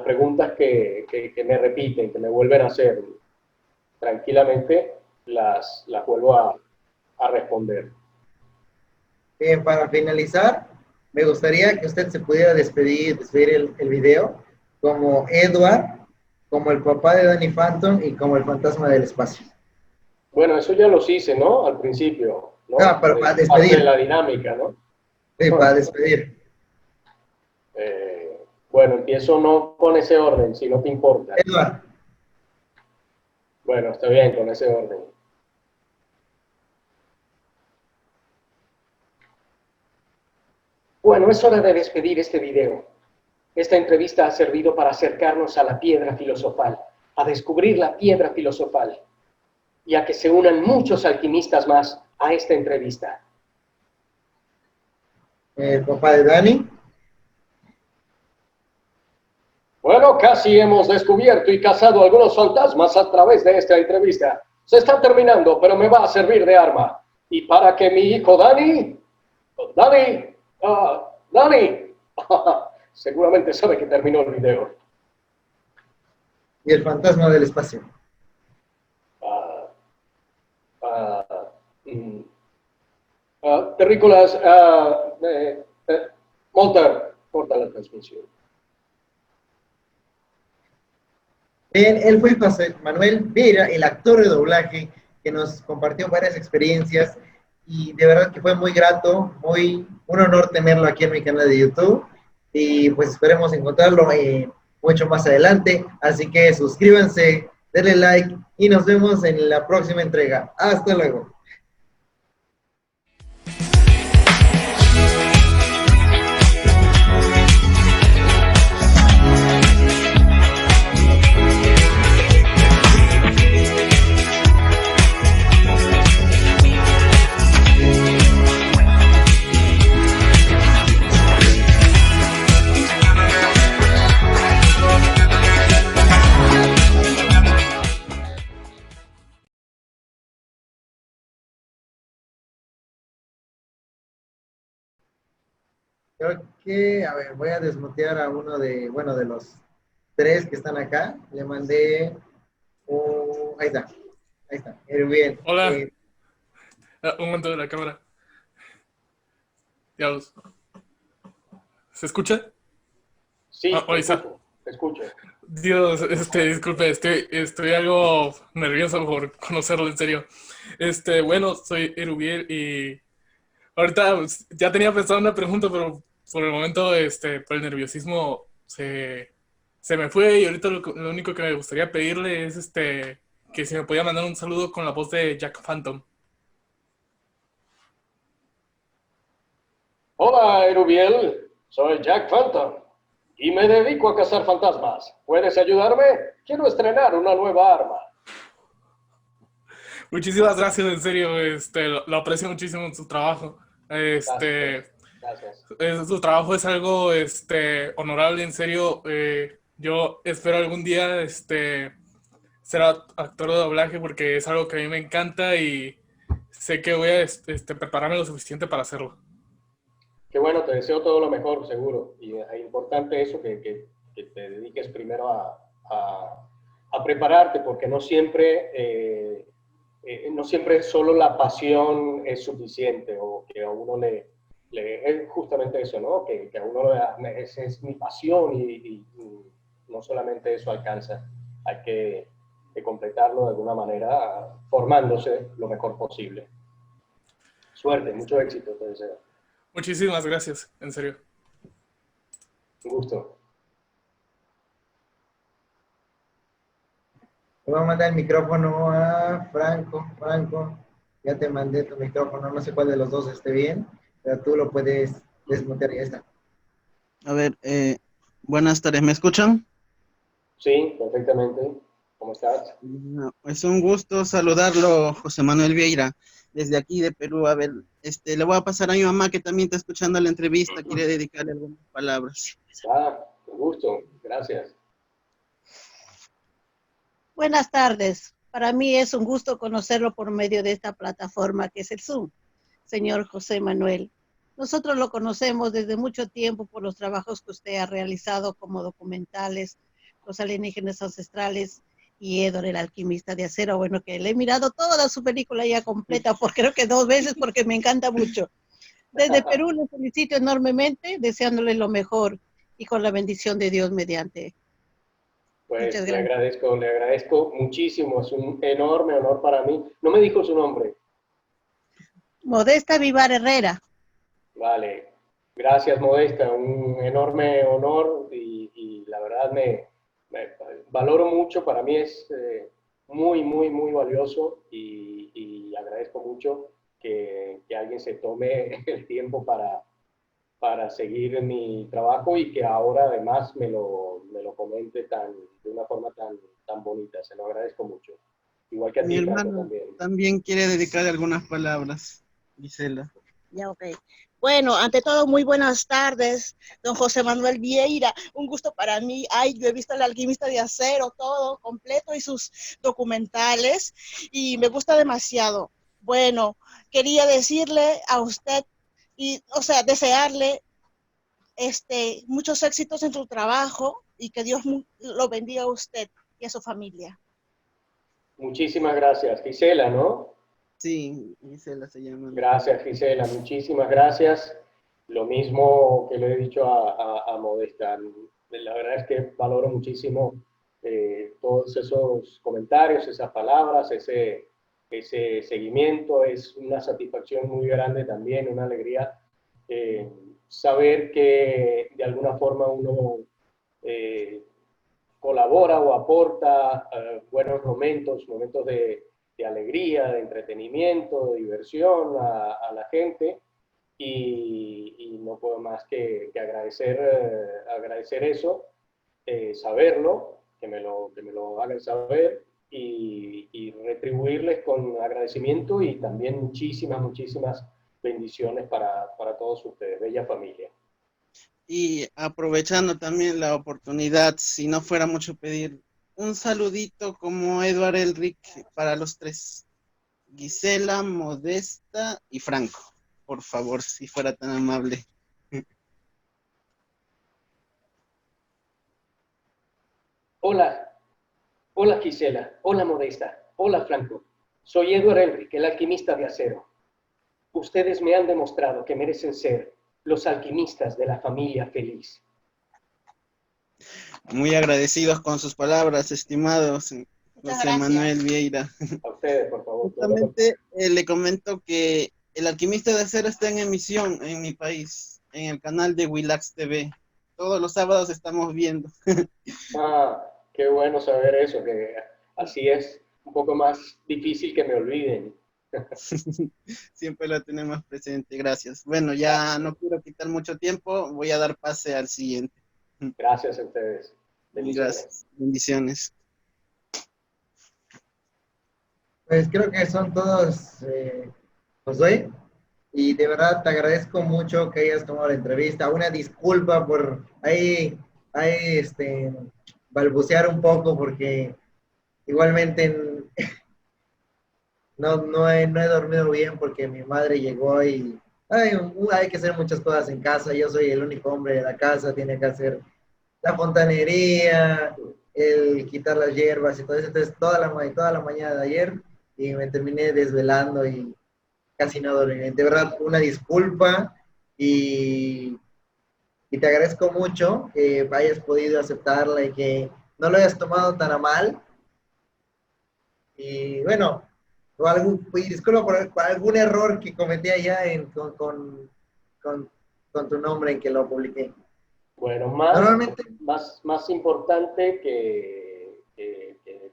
[SPEAKER 2] preguntas que me repiten, que me vuelven a hacer. Tranquilamente las vuelvo a responder.
[SPEAKER 1] Para finalizar, me gustaría que usted se pudiera despedir el video como Edward, como el papá de Danny Phantom y como el fantasma del espacio.
[SPEAKER 2] Bueno, eso ya los hice, ¿no? Al principio, ¿no?
[SPEAKER 1] Pero para despedir.
[SPEAKER 2] Parte de la dinámica, ¿no?
[SPEAKER 1] Sí, para despedir.
[SPEAKER 2] Bueno, empiezo no con ese orden, si no te importa.
[SPEAKER 1] Edward.
[SPEAKER 2] Bueno, está bien, con ese orden. Bueno, es hora de despedir este video. Esta entrevista ha servido para acercarnos a la piedra filosofal, a descubrir la piedra filosofal, y a que se unan muchos alquimistas más a esta entrevista.
[SPEAKER 1] El papá de Danny.
[SPEAKER 2] Bueno, casi hemos descubierto y cazado algunos fantasmas a través de esta entrevista. Se está terminando, pero me va a servir de arma. Y para que mi hijo Danny, seguramente sabe que terminó el video.
[SPEAKER 1] Y el fantasma del espacio.
[SPEAKER 2] Terrícolas, Monter, corta la transmisión.
[SPEAKER 1] Bien, él fue José Manuel Vera, el actor de doblaje, que nos compartió varias experiencias y de verdad que fue muy grato, un honor tenerlo aquí en mi canal de YouTube y pues esperemos encontrarlo mucho más adelante, así que suscríbanse, denle like y nos vemos en la próxima entrega. Hasta luego. Creo que, a ver, voy a desmutear a uno de, bueno, de los tres que están acá. Le mandé, ahí está, ahí está. Bien.
[SPEAKER 4] Hola. Un momento de la cámara. Diablos. ¿Se escucha?
[SPEAKER 2] Sí,
[SPEAKER 4] Ahí está.
[SPEAKER 2] te escucho.
[SPEAKER 4] Dios, disculpe, estoy algo nervioso por conocerlo, en serio. Bueno, soy Erubiel y ahorita pues, ya tenía pensado una pregunta, pero por el momento, por el nerviosismo se me fue y ahorita lo único que me gustaría pedirle es, que si me podía mandar un saludo con la voz de Jack Phantom.
[SPEAKER 2] Hola, Erubiel. Soy Jack Phantom y me dedico a cazar fantasmas. ¿Puedes ayudarme? Quiero estrenar una nueva arma.
[SPEAKER 4] Muchísimas gracias, en serio, lo aprecio muchísimo en su trabajo.
[SPEAKER 2] Gracias.
[SPEAKER 4] Su trabajo es algo, honorable, en serio. Yo espero algún día, ser actor de doblaje porque es algo que a mí me encanta y sé que voy a, prepararme lo suficiente para hacerlo.
[SPEAKER 2] Qué bueno, te deseo todo lo mejor, seguro. Y es importante eso, que te dediques primero a prepararte, porque no siempre solo la pasión es suficiente, o que a uno es justamente eso, ¿no? Que a uno es mi pasión y no solamente eso alcanza. Hay que completarlo de alguna manera, formándose lo mejor posible. Suerte, mucho éxito, te deseo.
[SPEAKER 4] Muchísimas gracias, en serio.
[SPEAKER 2] Un gusto.
[SPEAKER 1] Le voy a mandar el micrófono a Franco. Franco, ya te mandé tu micrófono. No sé cuál de los dos esté bien, pero tú lo puedes desmutear y ya está.
[SPEAKER 5] A ver, buenas tardes, ¿me escuchan?
[SPEAKER 2] Sí, perfectamente. ¿Cómo estás?
[SPEAKER 5] No, es un gusto saludarlo, José Manuel Vieira, desde aquí de Perú. A ver, le voy a pasar a mi mamá que también está escuchando la entrevista, quiere dedicarle algunas palabras.
[SPEAKER 2] Un gusto. Gracias.
[SPEAKER 6] Buenas tardes. Para mí es un gusto conocerlo por medio de esta plataforma que es el Zoom, señor José Manuel. Nosotros lo conocemos desde mucho tiempo por los trabajos que usted ha realizado como documentales, Los alienígenas ancestrales y Edward, el alquimista de acero. Bueno, que le he mirado toda su película ya completa, creo que 2 veces, porque me encanta mucho. Desde Perú le felicito enormemente, deseándole lo mejor y con la bendición de Dios mediante.
[SPEAKER 2] Pues
[SPEAKER 6] Muchas
[SPEAKER 2] le
[SPEAKER 6] gracias.
[SPEAKER 2] agradezco muchísimo. Es un enorme honor para mí. No me dijo su nombre.
[SPEAKER 6] Modesta Vivar Herrera.
[SPEAKER 2] Vale. Gracias, Modesta. Un enorme honor y la verdad me valoro mucho. Para mí es muy, muy, muy valioso y agradezco mucho que alguien se tome el tiempo para seguir en mi trabajo y que ahora además me lo comente de una forma tan bonita. Se lo agradezco mucho. Igual que a
[SPEAKER 5] Mi
[SPEAKER 2] ti, Franco,
[SPEAKER 5] hermano
[SPEAKER 2] también.
[SPEAKER 5] también quiere dedicarle algunas palabras, Gisela.
[SPEAKER 6] Ya, ok. Bueno, ante todo, muy buenas tardes, don José Manuel Vieira. Un gusto para mí. Ay, yo he visto El alquimista de acero, todo completo y sus documentales, y me gusta demasiado. Bueno, quería decirle a usted, desearle muchos éxitos en su trabajo y que Dios lo bendiga a usted y a su familia.
[SPEAKER 2] Muchísimas gracias. Gisela, ¿no?
[SPEAKER 5] Sí, Gisela se llama.
[SPEAKER 2] Gracias, Gisela. Muchísimas gracias. Lo mismo que le he dicho a Modesta. La verdad es que valoro muchísimo todos esos comentarios, esas palabras, ese seguimiento. Es una satisfacción muy grande también, una alegría saber que de alguna forma uno colabora o aporta buenos momentos de alegría, de entretenimiento, de diversión a la gente y no puedo más que agradecer eso, saberlo, que me lo hagan saber y retribuirles con agradecimiento y también muchísimas bendiciones para todos ustedes, bella familia.
[SPEAKER 5] Y aprovechando también la oportunidad, si no fuera mucho pedir, un saludito como Edward Elric para los tres, Gisela, Modesta y Franco, por favor, si fuera tan amable.
[SPEAKER 2] Hola, hola Gisela, hola Modesta, hola Franco. Soy Edward Elric, el alquimista de acero. Ustedes me han demostrado que merecen ser los alquimistas de la familia feliz.
[SPEAKER 5] Muy agradecidos con sus palabras, estimados
[SPEAKER 6] Muchas
[SPEAKER 5] José
[SPEAKER 6] gracias.
[SPEAKER 5] Manuel Vieira.
[SPEAKER 2] A ustedes, por favor.
[SPEAKER 5] Justamente le comento que El Alquimista de Acero está en emisión en mi país, en el canal de Willax TV. Todos los sábados estamos viendo.
[SPEAKER 2] Ah, qué bueno saber eso, que así es un poco más difícil que me olviden.
[SPEAKER 5] Siempre lo tenemos presente, gracias. Bueno, ya no quiero quitar mucho tiempo, voy a dar pase al siguiente.
[SPEAKER 2] Gracias a ustedes. Bendiciones.
[SPEAKER 5] Gracias, bendiciones.
[SPEAKER 1] Pues creo que son todos, Josué, y de verdad te agradezco mucho que hayas tomado la entrevista. Una disculpa por ahí, balbucear un poco porque igualmente no he dormido bien porque mi madre llegó y hay que hacer muchas cosas en casa. Yo soy el único hombre de la casa, tiene que hacer la fontanería, el quitar las hierbas y todo eso. Entonces, toda la mañana de ayer y me terminé desvelando y casi no dormí. De verdad, una disculpa y, y te agradezco mucho que hayas podido aceptarla y que no lo hayas tomado tan a mal. Y bueno, y disculpa por algún error que cometí allá con, con tu nombre en que lo publiqué.
[SPEAKER 2] Bueno,
[SPEAKER 1] Normalmente,
[SPEAKER 2] más importante que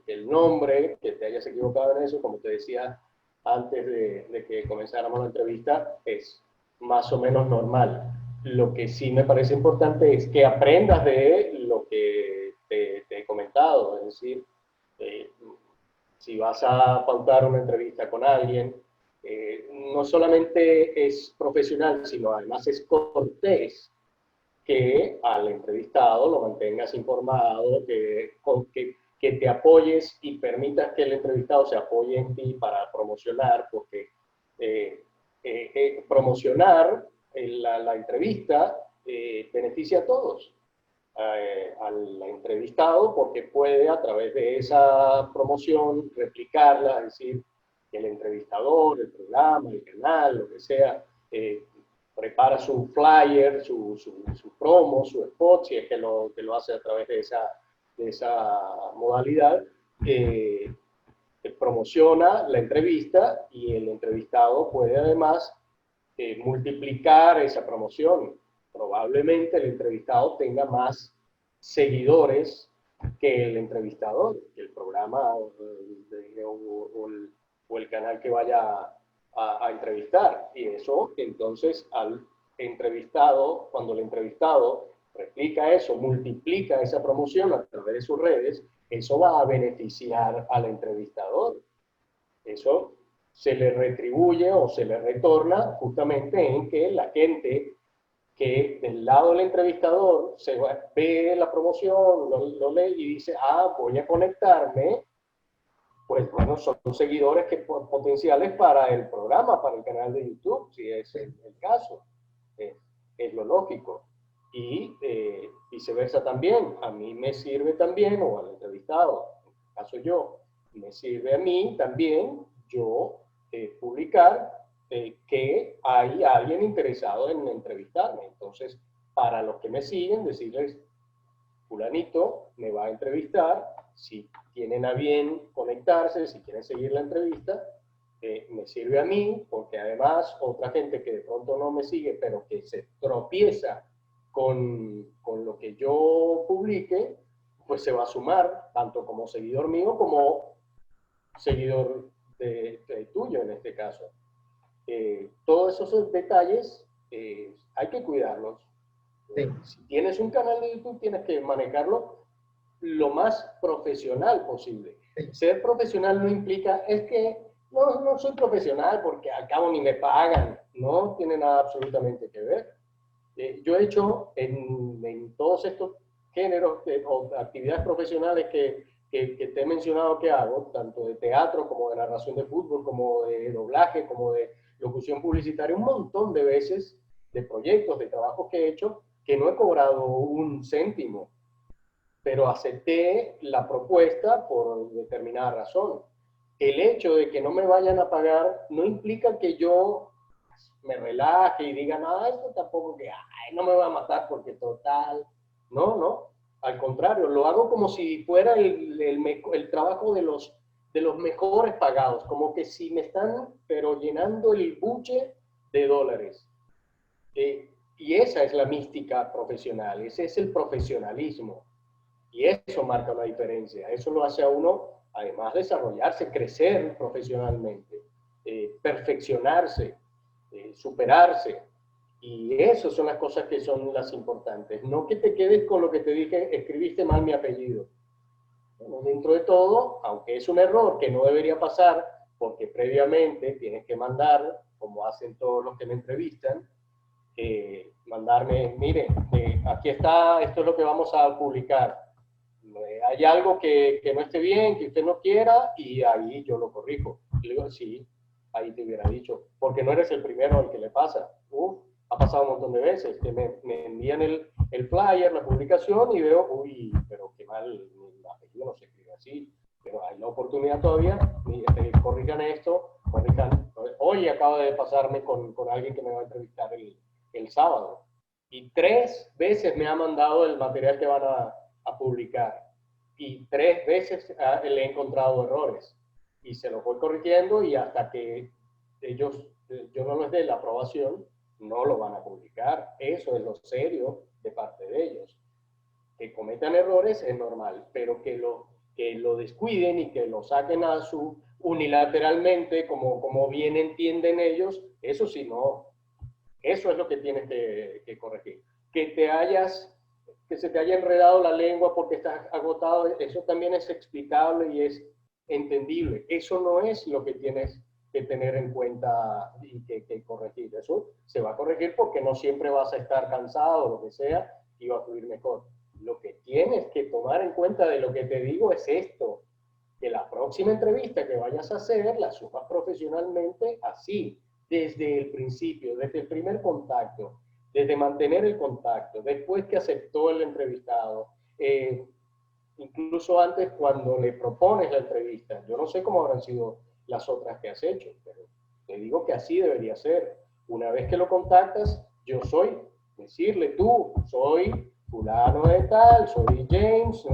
[SPEAKER 2] el nombre, que te hayas equivocado en eso, como te decía antes de que comenzáramos la entrevista, es más o menos normal. Lo que sí me parece importante es que aprendas de lo que te he comentado, es decir, eh, si vas a pautar una entrevista con alguien, no solamente es profesional, sino además es cortés que al entrevistado lo mantengas informado, que te apoyes y permitas que el entrevistado se apoye en ti para promocionar, porque promocionar la entrevista beneficia a todos. Al entrevistado porque puede a través de esa promoción replicarla, es decir, que el entrevistador, el programa, el canal, lo que sea, prepara su flyer, su promo, su spot, si es que lo hace a través de esa modalidad, promociona la entrevista y el entrevistado puede además multiplicar esa promoción. Probablemente el entrevistado tenga más seguidores que el entrevistador, que el programa o el canal que vaya a entrevistar. Y eso, entonces, al entrevistado, cuando el entrevistado replica eso, multiplica esa promoción a través de sus redes, eso va a beneficiar al entrevistador. Eso se le retribuye o se le retorna justamente en que la gente que del lado del entrevistador ve la promoción, lo lee y dice, voy a conectarme, pues bueno, son seguidores potenciales para el programa, para el canal de YouTube, si es el caso. Es lo lógico. Y viceversa también, a mí me sirve también, o al entrevistado, en este caso yo, me sirve a mí también yo publicar que hay alguien interesado en entrevistarme. Entonces, para los que me siguen, decirles, fulanito me va a entrevistar, si tienen a bien conectarse, si quieren seguir la entrevista, me sirve a mí, porque además otra gente que de pronto no me sigue, pero que se tropieza con lo que yo publique, pues se va a sumar, tanto como seguidor mío como seguidor tuyo en este caso. Todos esos detalles hay que cuidarlos.
[SPEAKER 1] sí.
[SPEAKER 2] Si tienes un canal de YouTube, tienes que manejarlo lo más profesional posible.
[SPEAKER 1] Sí.
[SPEAKER 2] Ser profesional no implica, es que no soy profesional porque al cabo ni me pagan. No tiene nada absolutamente que ver. Yo he hecho en todos estos géneros o actividades profesionales que te he mencionado que hago, tanto de teatro como de narración de fútbol, como de doblaje, como de locución publicitaria, un montón de veces de proyectos, de trabajos que he hecho, que no he cobrado un céntimo, pero acepté la propuesta por determinada razón. El hecho de que no me vayan a pagar no implica que yo me relaje y diga, no, esto tampoco que, ay, no me va a matar porque total. No, no. Al contrario, lo hago como si fuera el trabajo de los mejores pagados, como que si me están, pero llenando el buche de dólares. Y esa es la mística profesional, ese es el profesionalismo. Y eso marca una diferencia. Eso lo hace a uno, además, desarrollarse, crecer profesionalmente, perfeccionarse, superarse. Y esas son las cosas que son las importantes. No que te quedes con lo que te dije, escribiste mal mi apellido. Bueno, dentro de todo, aunque es un error que no debería pasar, porque previamente tienes que mandar, como hacen todos los que me entrevistan, mandarme, mire, aquí está, esto es lo que vamos a publicar. Hay algo que no esté bien, que usted no quiera, y ahí yo lo corrijo. Y le digo, sí, ahí te hubiera dicho, porque no eres el primero al que le pasa. Ha pasado un montón de veces, que me envían el flyer, la publicación, y veo, uy, pero qué mal, el apellido no se escribe así, pero hay la oportunidad todavía, corrijan esto, corrijan. Hoy acaba de pasarme con alguien que me va a entrevistar el sábado, y 3 veces me ha mandado el material que van a publicar, y 3 veces le he encontrado errores, y se los voy corrigiendo, y hasta que yo no les dé la aprobación, no lo van a publicar. Eso es lo serio de parte de ellos. Que cometan errores es normal, pero que lo descuiden y que lo saquen a su unilateralmente, como bien entienden ellos, eso sí no. Eso es lo que tienes que corregir. Que se te haya enredado la lengua porque estás agotado, eso también es explicable y es entendible. Eso no es lo que tienes que tener en cuenta y que corregir. Eso se va a corregir porque no siempre vas a estar cansado o lo que sea y va a fluir mejor. Lo que tienes que tomar en cuenta de lo que te digo es esto, que la próxima entrevista que vayas a hacer la subas profesionalmente así, desde el principio, desde el primer contacto, desde mantener el contacto, después que aceptó el entrevistado, incluso antes cuando le propones la entrevista. Yo no sé cómo habrán sido las otras que has hecho, pero te digo que así debería ser. Una vez que lo contactas, yo decirle tú, soy fulano de tal, soy James,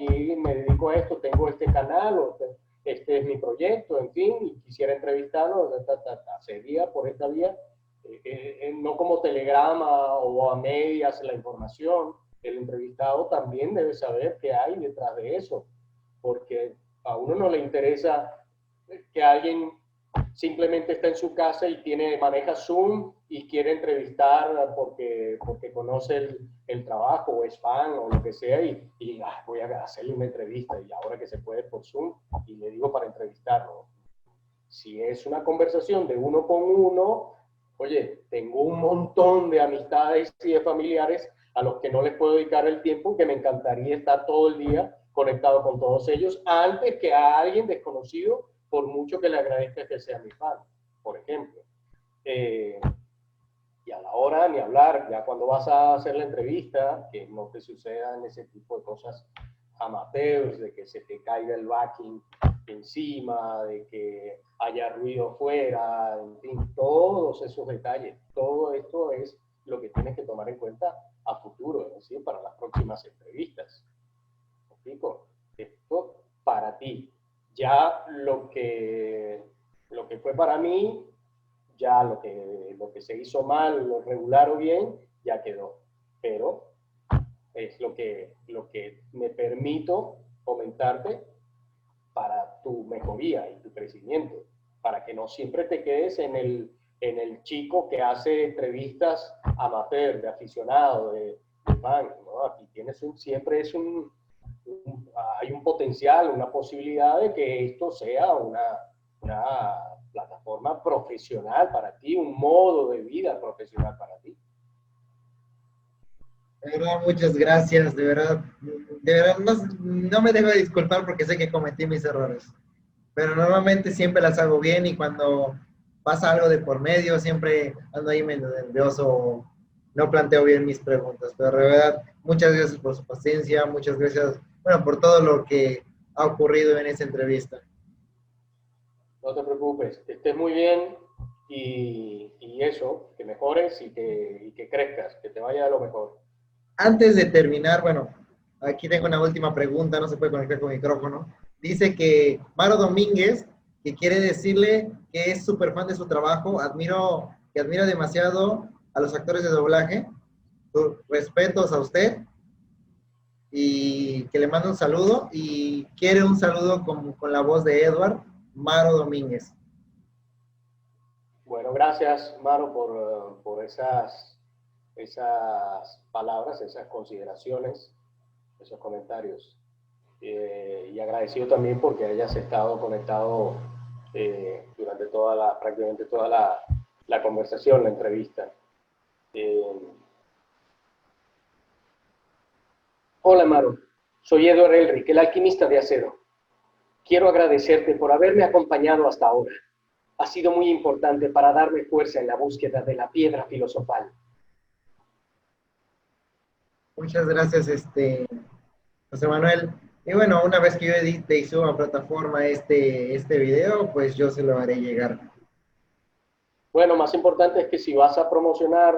[SPEAKER 2] y me dedico a esto, tengo este canal, o este es mi proyecto, en fin, y quisiera entrevistarlo, sería por esta vía, no como telegrama o a medias la información. El entrevistado también debe saber qué hay detrás de eso, porque a uno no le interesa que alguien simplemente está en su casa y maneja Zoom y quiere entrevistar porque conoce el trabajo o es fan o lo que sea y voy a hacerle una entrevista y ahora que se puede por Zoom y le digo para entrevistarlo. Si es una conversación de uno con uno, oye, tengo un montón de amistades y de familiares a los que no les puedo dedicar el tiempo, que me encantaría estar todo el día conectado con todos ellos antes que a alguien desconocido, por mucho que le agradezca que sea mi fan, por ejemplo. Y a la hora ni hablar, ya cuando vas a hacer la entrevista, que no te sucedan ese tipo de cosas amateurs, de que se te caiga el backing encima, de que haya ruido fuera, en fin, todos esos detalles. Todo esto es lo que tienes que tomar en cuenta a futuro, es decir, para las próximas entrevistas. ¿Me explico? Esto para ti. Ya lo que fue para mí, ya lo que se hizo mal, lo regular o bien, ya quedó. Pero es lo que me permito comentarte para tu mejoría y tu crecimiento, para que no siempre te quedes en el chico que hace entrevistas amateur, de aficionado, de fan, ¿no? Aquí siempre hay un potencial, una posibilidad de que esto sea una plataforma profesional para ti, un modo de vida profesional para ti.
[SPEAKER 1] De verdad, muchas gracias, de verdad no me dejo de disculpar porque sé que cometí mis errores, pero normalmente siempre las hago bien y cuando pasa algo de por medio siempre ando ahí medio nervioso no planteo bien mis preguntas. Pero de verdad, muchas gracias por su paciencia, muchas gracias, bueno, por todo lo que ha ocurrido en esta entrevista.
[SPEAKER 2] No te preocupes, que estés muy bien y eso, que mejores y que crezcas, que te vaya a lo mejor.
[SPEAKER 1] Antes de terminar, bueno, aquí tengo una última pregunta, no se puede conectar con micrófono. Dice que Maro Domínguez, que quiere decirle que es súper fan de su trabajo, que admira demasiado a los actores de doblaje. Sus respetos a usted y que le manda un saludo y quiere un saludo con la voz de Edward, Maro Domínguez.
[SPEAKER 2] Bueno, gracias, Maro, por esas palabras, esas consideraciones, esos comentarios. Y agradecido también porque hayas estado conectado durante prácticamente toda la conversación, la entrevista. Hola, Maro. Soy Edward Elric, el alquimista de acero. Quiero agradecerte por haberme acompañado hasta ahora. Ha sido muy importante para darme fuerza en la búsqueda de la piedra filosofal.
[SPEAKER 1] Muchas gracias, José Manuel. Y bueno, una vez que yo edite y suba a plataforma este video, pues yo se lo haré llegar.
[SPEAKER 2] Bueno, más importante es que si vas a promocionar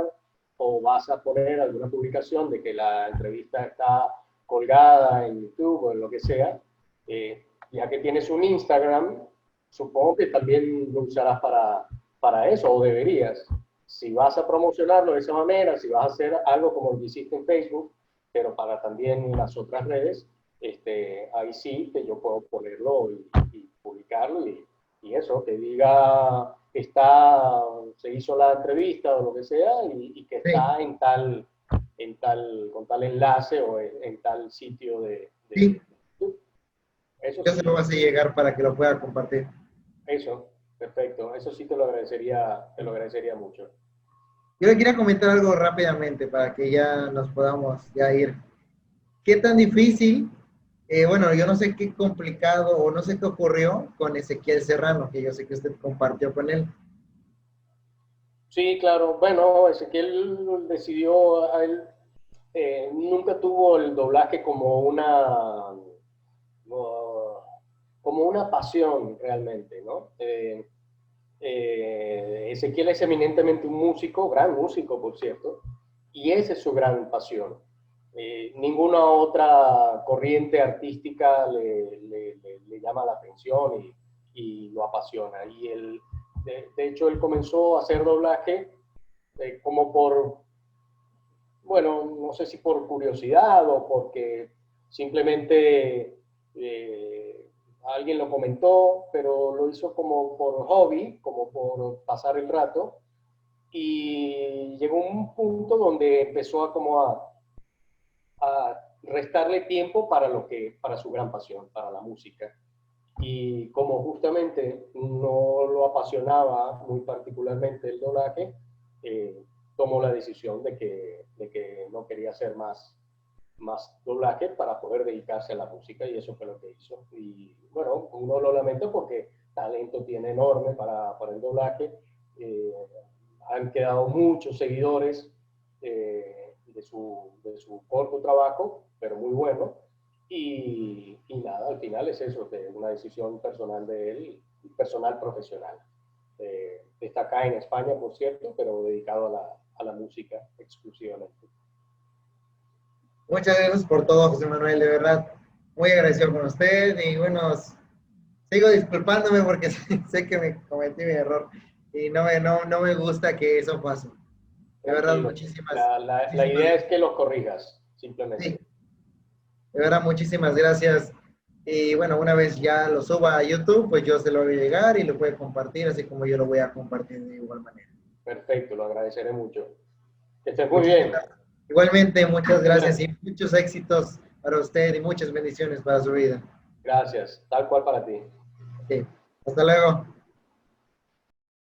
[SPEAKER 2] o vas a poner alguna publicación de que la entrevista está colgada en YouTube o en lo que sea, ya que tienes un Instagram, supongo que también lo usarás para eso, o deberías. Si vas a promocionarlo de esa manera, si vas a hacer algo como lo que hiciste en Facebook, pero para también las otras redes, ahí sí que yo puedo ponerlo y publicarlo y eso, que diga que se hizo la entrevista o lo que sea y que está con tal enlace o en tal sitio de
[SPEAKER 1] Sí.
[SPEAKER 2] YouTube. Eso
[SPEAKER 1] Yo
[SPEAKER 2] sí.
[SPEAKER 1] se lo voy a hacer llegar para que lo pueda compartir.
[SPEAKER 2] Eso, perfecto. Eso sí te lo agradecería mucho.
[SPEAKER 1] Yo le quería comentar algo rápidamente para que ya nos podamos ya ir. ¿Qué tan difícil? Bueno, yo no sé qué complicado o no sé qué ocurrió con Ezequiel Serrano, que yo sé que usted compartió con él.
[SPEAKER 2] Sí, claro. Bueno, Ezequiel decidió, nunca tuvo el doblaje como una pasión realmente, ¿no? Ezequiel es eminentemente un músico, gran músico, por cierto, y esa es su gran pasión. Ninguna otra corriente artística le llama la atención y lo apasiona. Y de hecho, él comenzó a hacer doblaje como bueno, no sé si por curiosidad o porque simplemente alguien lo comentó, pero lo hizo como por hobby, como por pasar el rato. Y llegó un punto donde empezó a restarle tiempo para su gran pasión, para la música. Y como justamente no lo apasionaba muy particularmente el doblaje, tomó la decisión de que no quería hacer más doblaje para poder dedicarse a la música y eso fue lo que hizo. Y bueno, uno lo lamenta porque talento tiene enorme para el doblaje. Han quedado muchos seguidores de su corto trabajo, pero muy bueno. Y nada, al final es eso, una decisión personal de él, personal profesional. Está acá en España, por cierto, pero dedicado a la música exclusivamente.
[SPEAKER 1] Muchas gracias por todo, José Manuel, de verdad. Muy agradecido con usted y bueno, sigo disculpándome porque sé que me cometí mi error y no me gusta que eso pase. De verdad, muchísimas
[SPEAKER 2] La idea es que los corrijas, simplemente.
[SPEAKER 1] Sí. De verdad, muchísimas gracias. Y bueno, una vez ya lo suba a YouTube, pues yo se lo voy a llegar y lo puede compartir, así como yo lo voy a compartir de igual manera.
[SPEAKER 2] Perfecto, lo agradeceré mucho. Que estés muy bien.
[SPEAKER 1] Igualmente, muchas gracias y muchos éxitos para usted y muchas bendiciones para su vida.
[SPEAKER 2] Gracias, tal cual para ti.
[SPEAKER 1] Sí. Hasta luego.